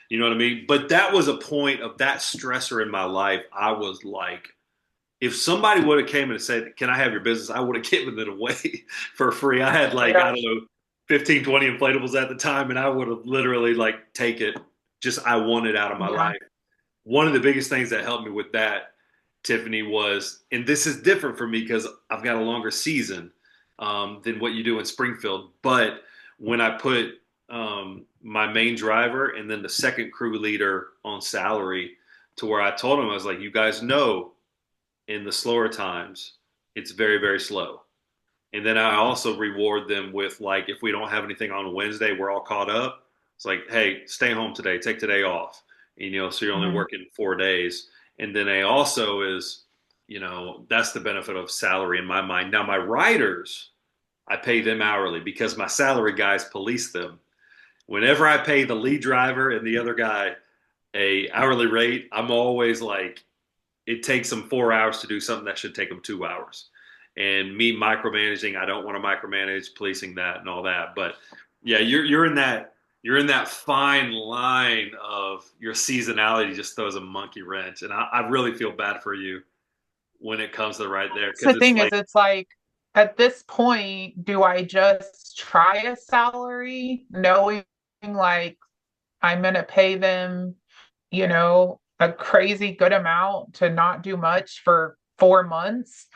You know what I mean? But that was a point of that stressor in my life. I was like, if somebody would have came and said, "Can I have your business?" I would have given it away for free. I had like, I don't know, 15, 20 inflatables at the time, and I would have literally like take it. Just I want it out of my Yeah. life. One of the biggest things that helped me with that, Tiffany, was, and this is different for me because I've got a longer season than what you do in Springfield. But when I put my main driver and then the second crew leader on salary, to where I told them, I was like, you guys know in the slower times, it's very, very slow. And then I also reward them with, like, if we don't have anything on Wednesday, we're all caught up. It's like, hey, stay home today, take today off. And, so you're only Mhm. working 4 days. And then I also is, that's the benefit of salary in my mind. Now my riders, I pay them hourly because my salary guys police them. Whenever I pay the lead driver and the other guy a hourly rate, I'm always like, it takes them 4 hours to do something that should take them 2 hours. And me micromanaging, I don't want to micromanage, policing that and all that. But yeah, you're in that fine line of your seasonality just throws a monkey wrench, and I really feel bad for you when it comes to right there So because the it's thing is, like, it's like at this point, do I just try a salary knowing like I'm gonna pay them, a crazy good amount to not do much for 4 months?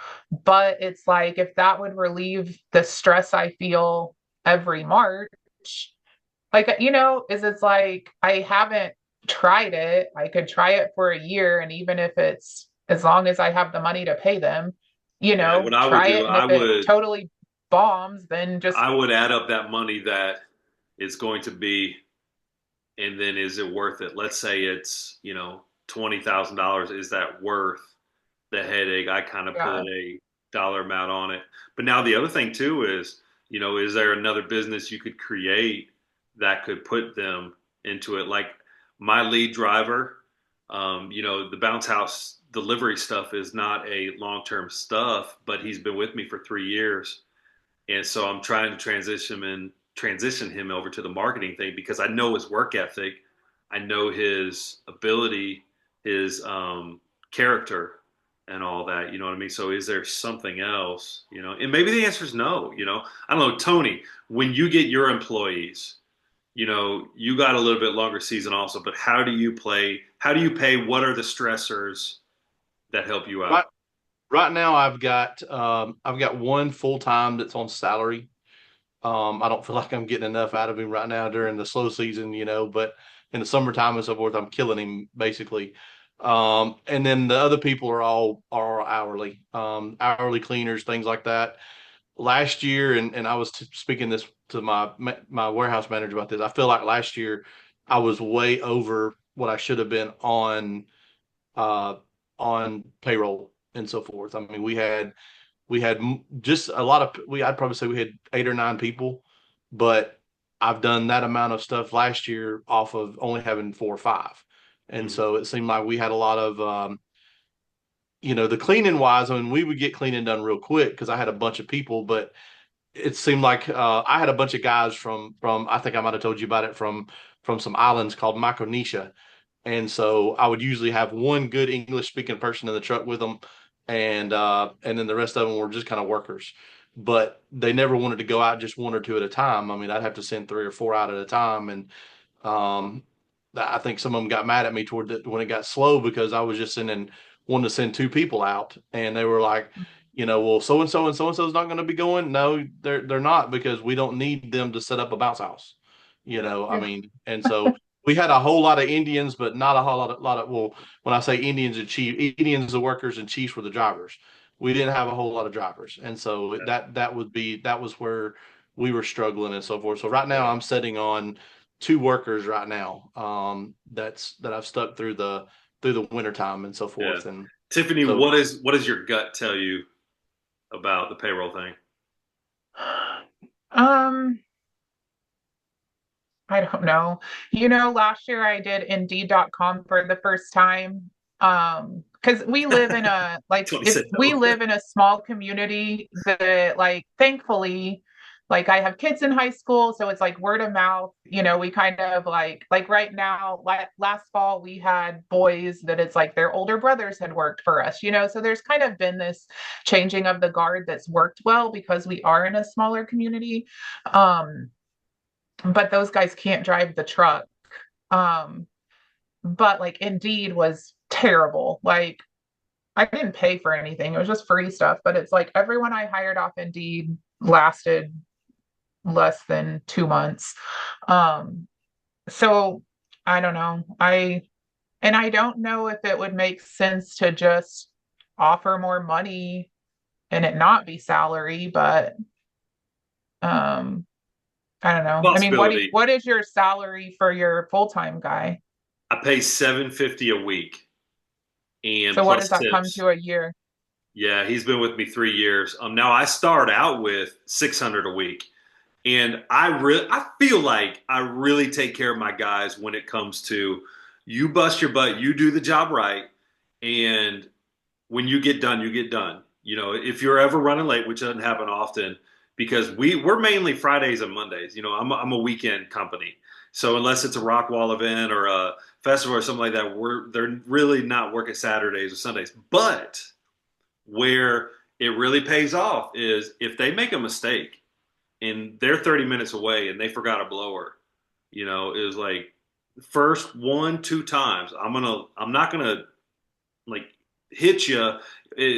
But it's like if that would relieve the stress I feel every March, like, is it's like I haven't tried it. I could try it for a year, and even if it's as long as I have the money to pay them, yeah, what I would try do, it. And if it totally bombs, then just I would add up that money that it's going to be, and then is it worth it? Let's say it's $20,000. Is that worth the headache? I kind of put yeah, a dollar amount on it. But now the other thing too is, is there another business you could create that could put them into it? Like my lead driver, the bounce house delivery stuff is not a long term stuff, but he's been with me for 3 years, and so I'm trying to transition him over to the marketing thing because I know his work ethic, I know his ability, his character, and all that. You know what I mean? So is there something else? And maybe the answer is no. I don't know, Tony. When you get your employees, you got a little bit longer season also, but how do you play? How do you pay? What are the stressors that help you Right, out? right now I've got one full time that's on salary. I don't feel like I'm getting enough out of him right now during the slow season, but in the summertime and so forth, I'm killing him basically. And then the other people are hourly, hourly cleaners, things like that. Last year, and I was speaking this to my warehouse manager about this. I feel like last year I was way over what I should have been uh, on payroll and so forth. I mean, we had just a lot of I'd probably say we had 8 or 9 people, but I've done that amount of stuff last year off of only having 4 or 5, and Mm-hmm. so it seemed like we had a lot of the cleaning wise. I mean, we would get cleaning done real quick because I had a bunch of people, but it seemed like I had a bunch of guys from I think I might have told you about it from some islands called Micronesia, and so I would usually have one good English speaking person in the truck with them, and then the rest of them were just kind of workers. But they never wanted to go out just one or two at a time. I mean, I'd have to send 3 or 4 out at a time, and um, I think some of them got mad at me when it got slow because I was just sending wanting to send 2 people out, and they were like, well, so and so is not going to be going. No, they're not because we don't need them to set up a bounce house. Yeah. I yeah, mean, and so we had a whole lot of Indians, but not a whole lot of well, when I say Indians and chief, Indians the workers and chiefs were the drivers. We didn't have a whole lot of drivers, and so that was where we were struggling and so forth. So right now I'm sitting on 2 workers right now. That I've stuck through the winter time and so Yeah. forth. And Tiffany, so what does your gut tell you about the payroll thing? um I don't know. Last year I did Indeed.com for the first time. Because we live in a Tony said we no. live in a small community that thankfully I have kids in high school, so it's like word of mouth. We kind of like right now, last fall we had boys that it's like their older brothers had worked for us, so there's kind of been this changing of the guard that's worked well because we are in a smaller community. Um, but those guys can't drive the truck. Um, but Indeed was terrible. I didn't pay for anything. It was just free stuff, but it's like everyone I hired off Indeed lasted less than 2 months. Um, so I don't know. I don't know if it would make sense to just offer more money and it not be salary, but um I don't know. I mean, Possibility. what is your salary for your full-time guy? I pay $750 a week and So what does plus that come tips. to a year? Yeah, he's been with me 3 years. Now I start out with 600 a week, and I feel like I really take care of my guys when it comes to you bust your butt, you do the job right, and when you get done, you get done. If you're ever running late, which doesn't happen often, because we're mainly Fridays and Mondays. I'm a weekend company, so unless it's a rock wall event or a festival or something like that, they're really not working Saturdays or Sundays. But where it really pays off is if they make a mistake and they're 30 minutes away and they forgot a blower. It was like first 1, 2 times I'm not gonna like hit you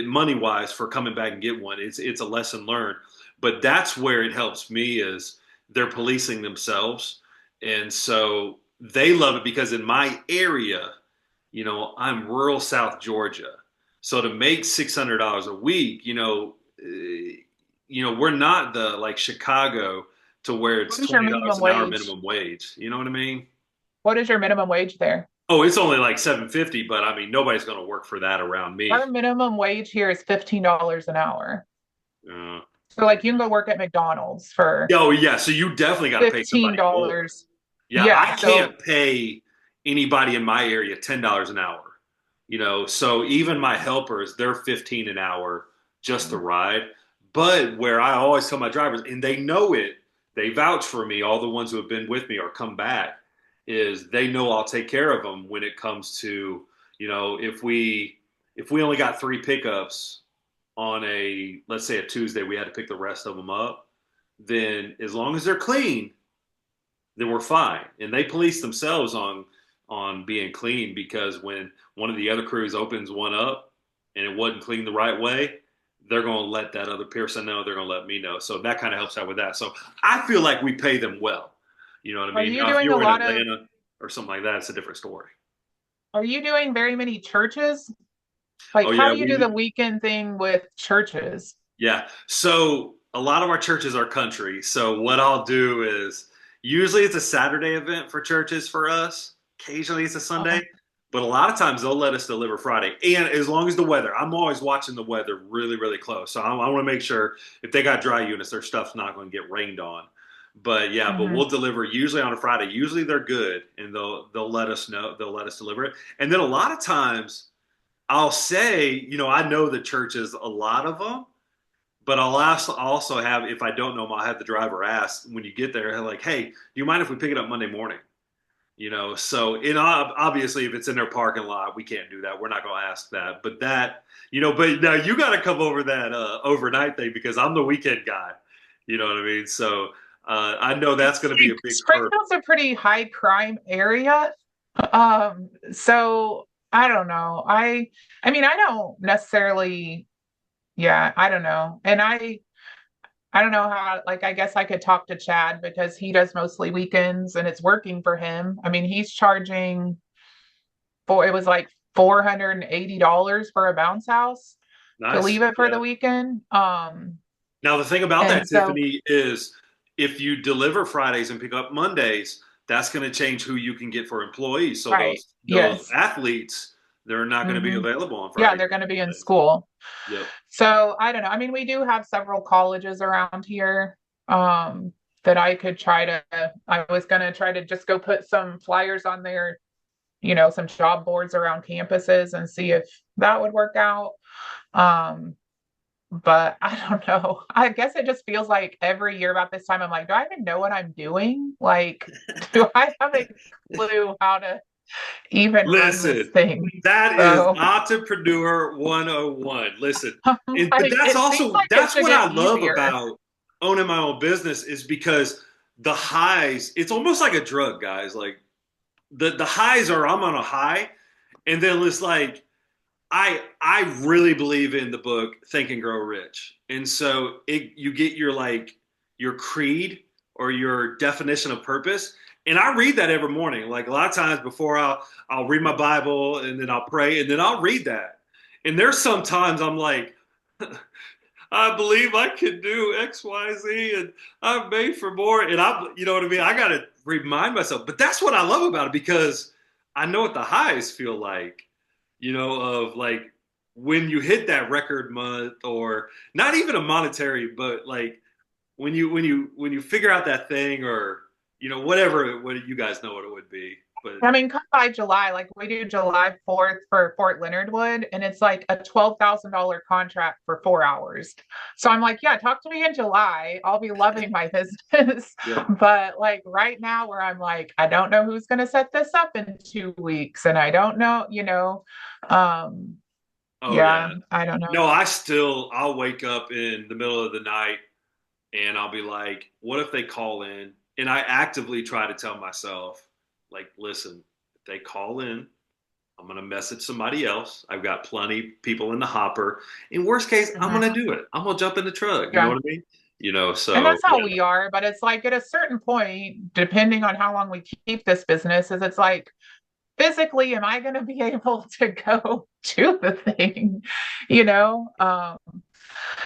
money wise for coming back and get one. It's a lesson learned, but that's where it helps me is they're policing themselves, and so they love it because in my area, I'm rural South Georgia, so to make $600 a week, we're not the like Chicago to where it's What is your $20 minimum an hour wage? minimum wage. You know what I mean? What is your minimum wage there? Oh, it's only like 750, but I mean nobody's going to work for that around me. Our minimum wage here is $15 an hour. Uh, So you can go work at McDonald's for oh yeah, so you definitely got to pay somebody more. $15. Yeah, Yeah, I so can't pay anybody in my area $10 an hour. So even my helpers, they're 15 an hour just to ride. But where I always tell my drivers, and they know it, they vouch for me, all the ones who have been with me or come back, is they know I'll take care of them when it comes to, if we only got 3 pickups on a, let's say a Tuesday, we had to pick the rest of them up, then as long as they're clean, then we're fine. And they police themselves on being clean, because when one of the other crews opens one up and it wasn't cleaned the right way, they're going to let that other person know. They're going to let me know. So that kind of helps out with that. So I feel like we pay them well. You know what I are mean? you Now, if doing you a were in lot of Atlanta or something like that, it's a different story. are you doing very many churches? Oh How yeah, do you do the weekend thing with churches? yeah. So a lot of our churches are country. So what I'll do is usually it's a Saturday event for churches for us. Occasionally it's a Uh, Sunday, but a lot of times they'll let us deliver Friday. And as long as the weather, I'm always watching the weather really, really close. So I want to make sure if they got dry units, their stuff's not going to get rained on. But yeah, but mhm. we'll deliver usually on a Friday. Usually they're good, and they'll let us know. They'll let us deliver it. And then a lot of times I'll say, I know the churches, a lot of them, but I'll also have, if I don't know them, I'll have the driver ask when you get there, like, hey, do you mind if we pick it up Monday morning? So obviously if it's in their parking lot, we can't do that. We're not going to ask that. But but now you got to come over that overnight thing, because I'm the weekend guy. You know what I mean? So I know that's going to be a big perk. Springfield's a pretty high crime area. So I don't know. I mean, I don't necessarily, yeah, I don't know. And I don't know how, I guess I could talk to Chad because he does mostly weekends and it's working for him. I mean, he's charging it was like $480 for a bounce house to Nice. leave it for the Yeah. weekend. Now the thing about And that, so, Tiffany, is if you deliver Fridays and pick up Mondays, that's going to change who you can get for employees. So right, those yes. athletes, they're not going to be Hmm. available on Yeah, Fridays they're and going to be in Mondays. school. Yep. So I don't know. I mean, we do have several colleges around here um, that I could try to, I was going to try to just go put some flyers on there, you know, some job boards around campuses and see if that would work out. Um, but I don't know. I guess it just feels like every year about this time, I'm like, do I even know what I'm doing? Like, do I have a clue how to even run this Listen, thing? that is So Entrepreneur 101. Listen, I'm but like, that's it seems also like it that's should what get I love easier. about owning my own business is because the highs, it's almost like a drug, guys. Like the highs are I'm on a high, and then it's like I really believe in the book Think and Grow Rich. And so you get your like your creed or your definition of purpose. And I read that every morning. Like a lot of times before I'll read my Bible and then I'll pray and then I'll read that. And there's sometimes I'm like, I believe I can do X, Y, Z, and I'm made for more. And you know what I mean? I got to remind myself. But that's what I love about it because I know what the highs feel like, you know, of like when you hit that record month or not even a monetary, but like when you figure out that thing or, you know, whatever, what you guys know what it would be. But I mean, come by July, like we do July 4th for Fort Leonard Wood, and it's like a $12,000 contract for 4 hours. So I'm like, yeah, talk to me in July. I'll be loving my business. yeah. But like right now, where I'm like, I don't know who's going to set this up in 2 weeks, and I don't know, you know, um, Oh yeah. yeah, I don't know. No, I'll wake up in the middle of the night and I'll be like, what if they call in? And I actively try to tell myself, like, listen, if they call in, I'm gonna message somebody else. I've got plenty people in the hopper. In worst case, I'm Mhm. gonna do it. I'm gonna jump in the truck. You know Yeah. what I mean? You know, And so that's how yeah. we are. But it's like at a certain point, depending on how long we keep this business, is it's like, physically, am I going to be able to go to the thing? You know?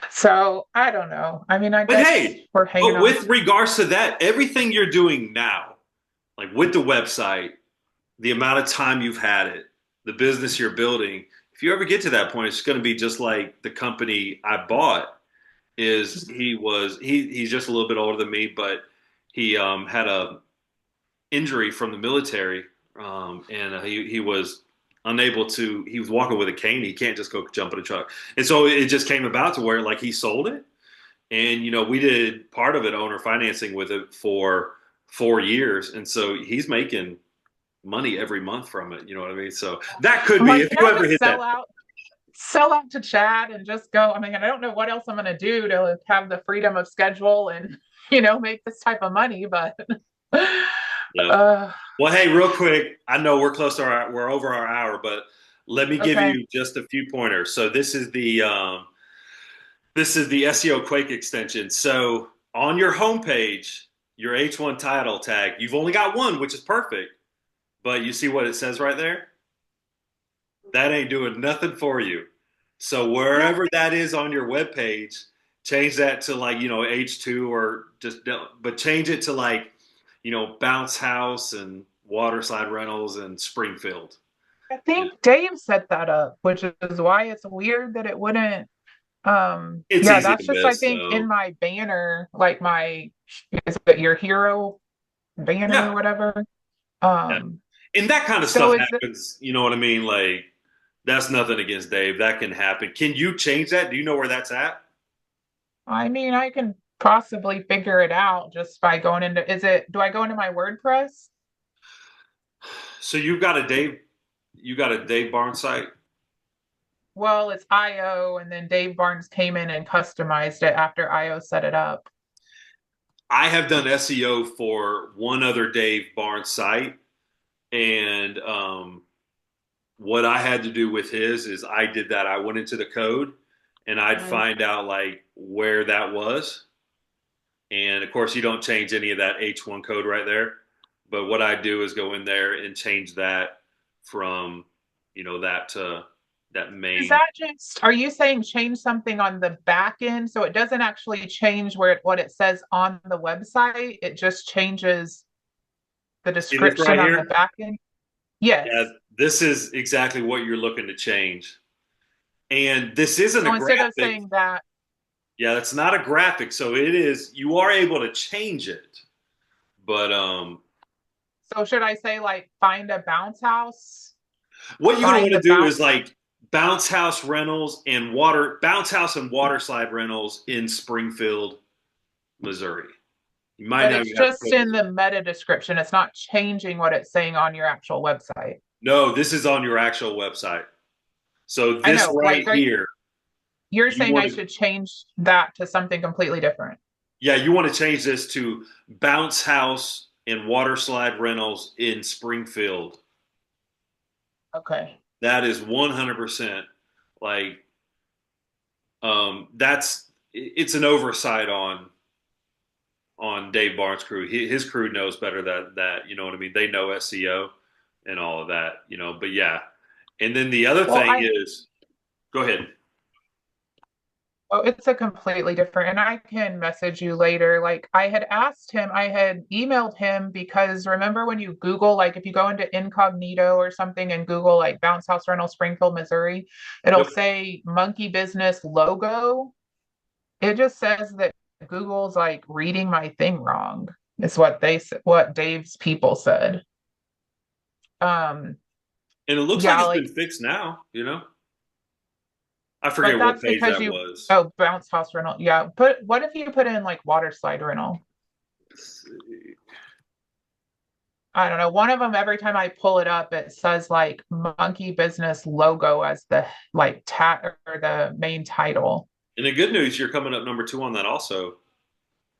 So I don't know. I mean, I But guess hey, we're hanging but on. with regards to that, everything you're doing now, like with the website, the amount of time you've had it, the business you're building, if you ever get to that point, it's going to be just like the company I bought. He's just a little bit older than me, but he had a injury from the military, and he was unable to. He was walking with a cane. He can't just go jump in a truck, and so it just came about to where like he sold it, and you know we did part of it owner financing with it for 4 years, and so he's making money every month from it. You know what I mean? So that could I'm be like, if can you I ever just hit that. sell out to Chad and just go? I mean, I don't know what else I'm going to do to have the freedom of schedule and, you know, make this type of money, but Yeah. uh, Well, hey, real quick, I know we're over our hour, but let me give okay. you just a few pointers. So this is the SEO Quake extension. So on your homepage, your H1 title tag, you've only got one, which is perfect. But you see what it says right there? That ain't doing nothing for you. So wherever that is on your web page, change that to like, you know, H2 or just don't, but change it to like, you know, Bounce House and Waterside Rentals and Springfield. I You know, think Dave set that up, which is why it's weird that it wouldn't. it's Yeah, easy that's to just, I miss. think, in So my banner, like is it your hero banner or yeah, whatever? yeah. Um, And that kind of so stuff is it, happens. You know what I mean? Like that's nothing against Dave. That can happen. Can you change that? Do you know where that's at? I mean, I can possibly figure it out just by going do I go into my WordPress? So you got a Dave Barnes site. Well, it's IO, and then Dave Barnes came in and customized it after IO set it up. I have done SEO for one other Dave Barnes site, and what I had to do with his is I did that. I went into the code, and I'd Mm. find out like where that was, and of course you don't change any of that H1 code right there. But what I do is go in there and change that from, you know, that to that Is main. that just, are you saying change something on the back end so it doesn't actually change what it says on the website? It just changes the See this description right on the here? back end? Yeah, Yes. this is exactly what you're looking to change. And this isn't So a instead of graphic. saying that, Yeah, that's not a graphic, so it is. You are able to change it, but So should I say like find a bounce house, what you're gonna want find to the do bounce? is like bounce house and water slide rentals in Springfield, Missouri. You might But not it's even have to just put. in the meta description. It's not changing what it's saying on your actual website. No, this is on your actual website. So I this know, right like here, you're you saying want I to, should change that to something completely different. yeah, you want to change this to bounce house and water slide rentals in Springfield. Okay. That is 100% like it's an oversight on Dave Barnes' crew. His crew knows better that you know what I mean. They know SEO and all of that, you know. But yeah, and then the other Well, thing is, go ahead. oh, it's a completely different, and I can message you later. Like I had asked him, I had emailed him because remember when you Google, like if you go into incognito or something and Google like Bounce House Rental Springfield, Missouri, it'll Yep. say monkey business logo. It just says that Google's like reading my thing wrong. Is what they said, what Dave's people said. Um, And it looks like yeah, it's like, been fixed now. You know, I but forget what that's page because that you, was. oh, bounce house rental. Yeah, but what if you put in like water slide rental? I don't know. One of them, every time I pull it up, it says like monkey business logo as the like tat or the main title. And the good news, you're coming up number 2 on that also.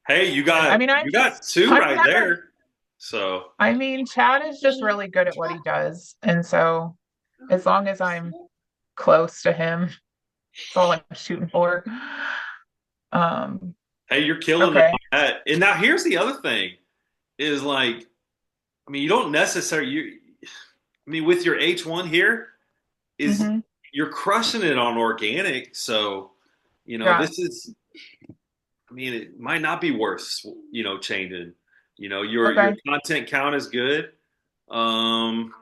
Hey, I mean, you got two I've right never, there. So I mean, Chad is just really good at what he does. And so as long as I'm close to him, that's all I'm shooting for. Um, hey, you're killing it okay. on that. And now here's the other thing is like, I mean, you don't necessarily you. I mean, with your H1 here, is Hmm. you're crushing it on organic. So, you know, Yeah. this is. I mean, it might not be worth changing. You know, your Okay. content count is good. Um,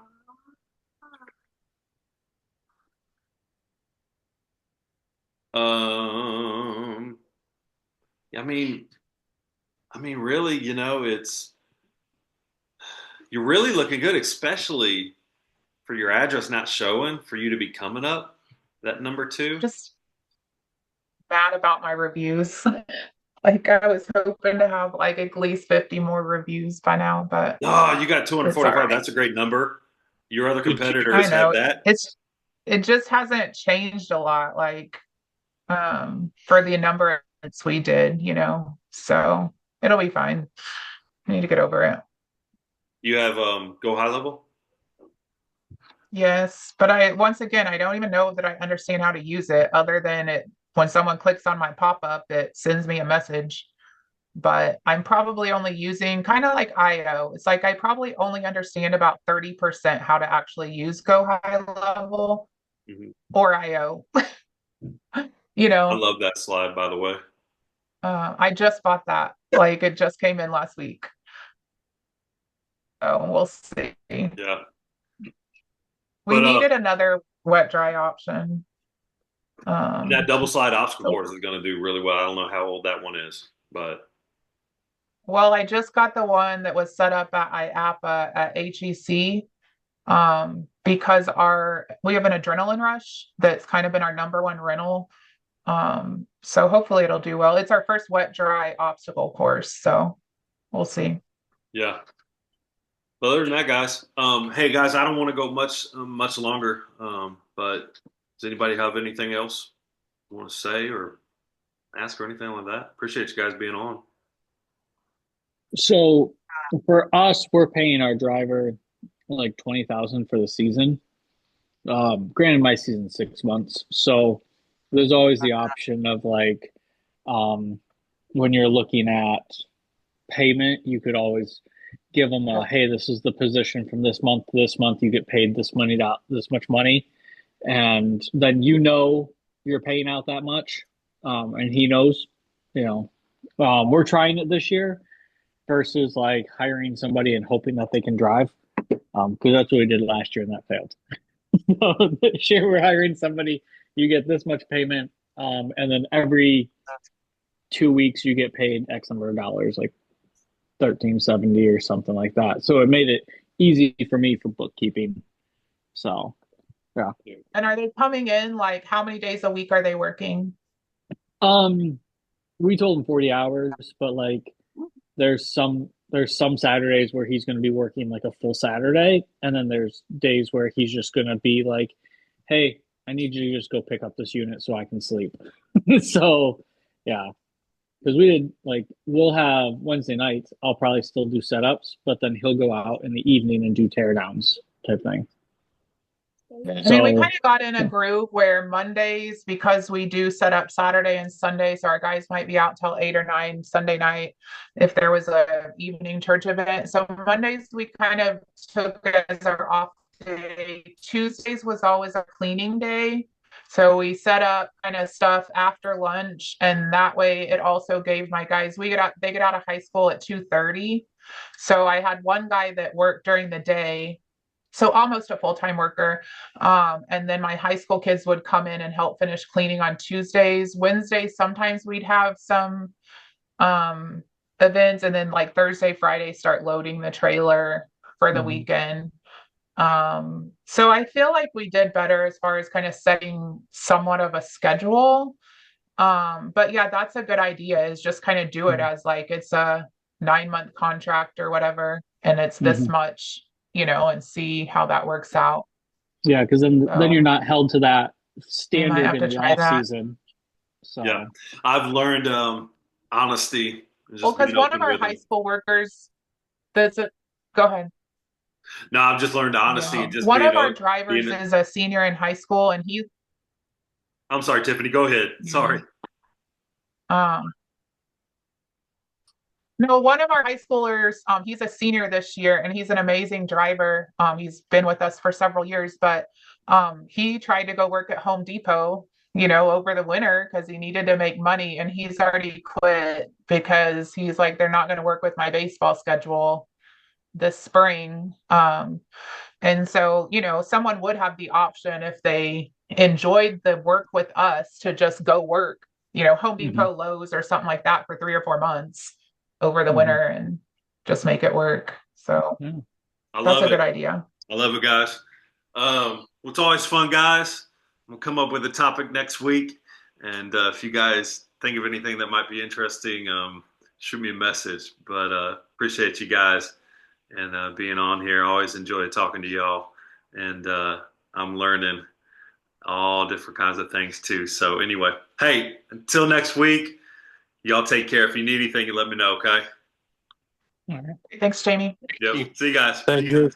um, I mean, really, you know, you're really looking good, especially for your address not showing for you to be coming up that number 2. Just mad about my reviews. Like I was hoping to have like at least 50 more reviews by now, but Oh, you got it's all 245. right. That's a great number. Your other Did you, I competitors have know that. it just hasn't changed a lot, like for the number of hits we did, you know. So it'll be fine. I need to get over it. You have go high level. Yes, but I once again I don't even know that I understand how to use it other than it when someone clicks on my pop-up, it sends me a message. But I'm probably only using kind of like IO. It's like I probably only understand about 30% how to actually use Go High Level Mhm. or IO. You I know, love that slide, by the way. I just bought that. Like it just came in last week. So we'll see. Yeah, We but needed another wet dry option. that double slide obstacle So, course is going to do really well. I don't know how old that one is, but well, I just got the one that was set up at IAPA at HEC. Because we have an adrenaline rush that's kind of been our number one rental. So hopefully it'll do well. It's our first wet dry obstacle course, so we'll see. yeah. But other than that, guys, hey guys, I don't want to go much longer. But does anybody have anything else you want to say or ask or anything like that? Appreciate you guys being on. so for us, we're paying our driver like 20,000 for the season. Granted, my season's 6 months, so there's always the option of like, um, when you're looking at payment, you could always give them a, hey, this is the position from this month to this month. You get paid this much money, and then you're paying out that much, and he knows, you know. We're trying it this year versus like hiring somebody and hoping that they can drive, because that's what we did last year and that failed. This year we're hiring somebody, you get this much payment, and then every 2 weeks you get paid X number of dollars, like 1370 or something like that. So it made it easy for me for bookkeeping. So yeah. And are they coming in like how many days a week are they working? Um, we told him 40 hours, but like there's some Saturdays where he's going to be working like a full Saturday, and then there's days where he's just going to be like, "Hey, I need you to just go pick up this unit so I can sleep." So, yeah, because we did like we'll have Wednesday nights. I'll probably still do setups, but then he'll go out in the evening and do teardowns type thing. I mean, we So, kind of got in a yeah. groove where Mondays, because we do set up Saturday and Sunday, so our guys might be out till 8 or 9 Sunday night if there was a evening church event. So Mondays we kind of took as our off day. Tuesdays was always a cleaning day. So we set up kind of stuff after lunch, and that way it also gave my guys, they get out of high school at 2:30. So I had one guy that worked during the day, so almost a full-time worker. And then my high school kids would come in and help finish cleaning on Tuesdays. Wednesdays, sometimes we'd have some events, and then like Thursday, Friday, start loading the trailer for the weekend. So I feel like we did better as far as kind of setting somewhat of a schedule. But yeah, that's a good idea, is just kind of do it as like it's a 9-month contract or whatever, and it's this Mhm. much, and see how that works out. Yeah, because then you're So not held to that we might standard have in to the try off that. season. Yeah, So, I've learned honesty, Well, just because being one of open our with high them. school workers, that's it. Go ahead. No, I've just learned honesty Yeah. and just One being of our drivers being. is a senior in high school, and he, I'm sorry, Tiffany. Go ahead. yeah. Sorry. Um, No, one of our high schoolers, he's a senior this year, and he's an amazing driver. He's been with us for several years, but he tried to go work at Home Depot, over the winter because he needed to make money, and he's already quit because he's like, they're not going to work with my baseball schedule this spring. And so, someone would have the option if they enjoyed the work with us to just go work, Home mhm, Depot, Lowe's, or something like that for 3 or 4 months over the mhm. winter and just make it work. So Yeah. I that's love a it. good idea. I love it, guys. Well, it's always fun, guys. We'll come up with a topic next week, and if you guys think of anything that might be interesting, shoot me a message. But appreciate you guys and being on here. I always enjoy talking to y'all, and I'm learning all different kinds of things too. So anyway, hey, until next week, y'all take care. If you need anything, you let me know. Okay. All right. Thanks, Jamie. Yep. See you guys. Thank you.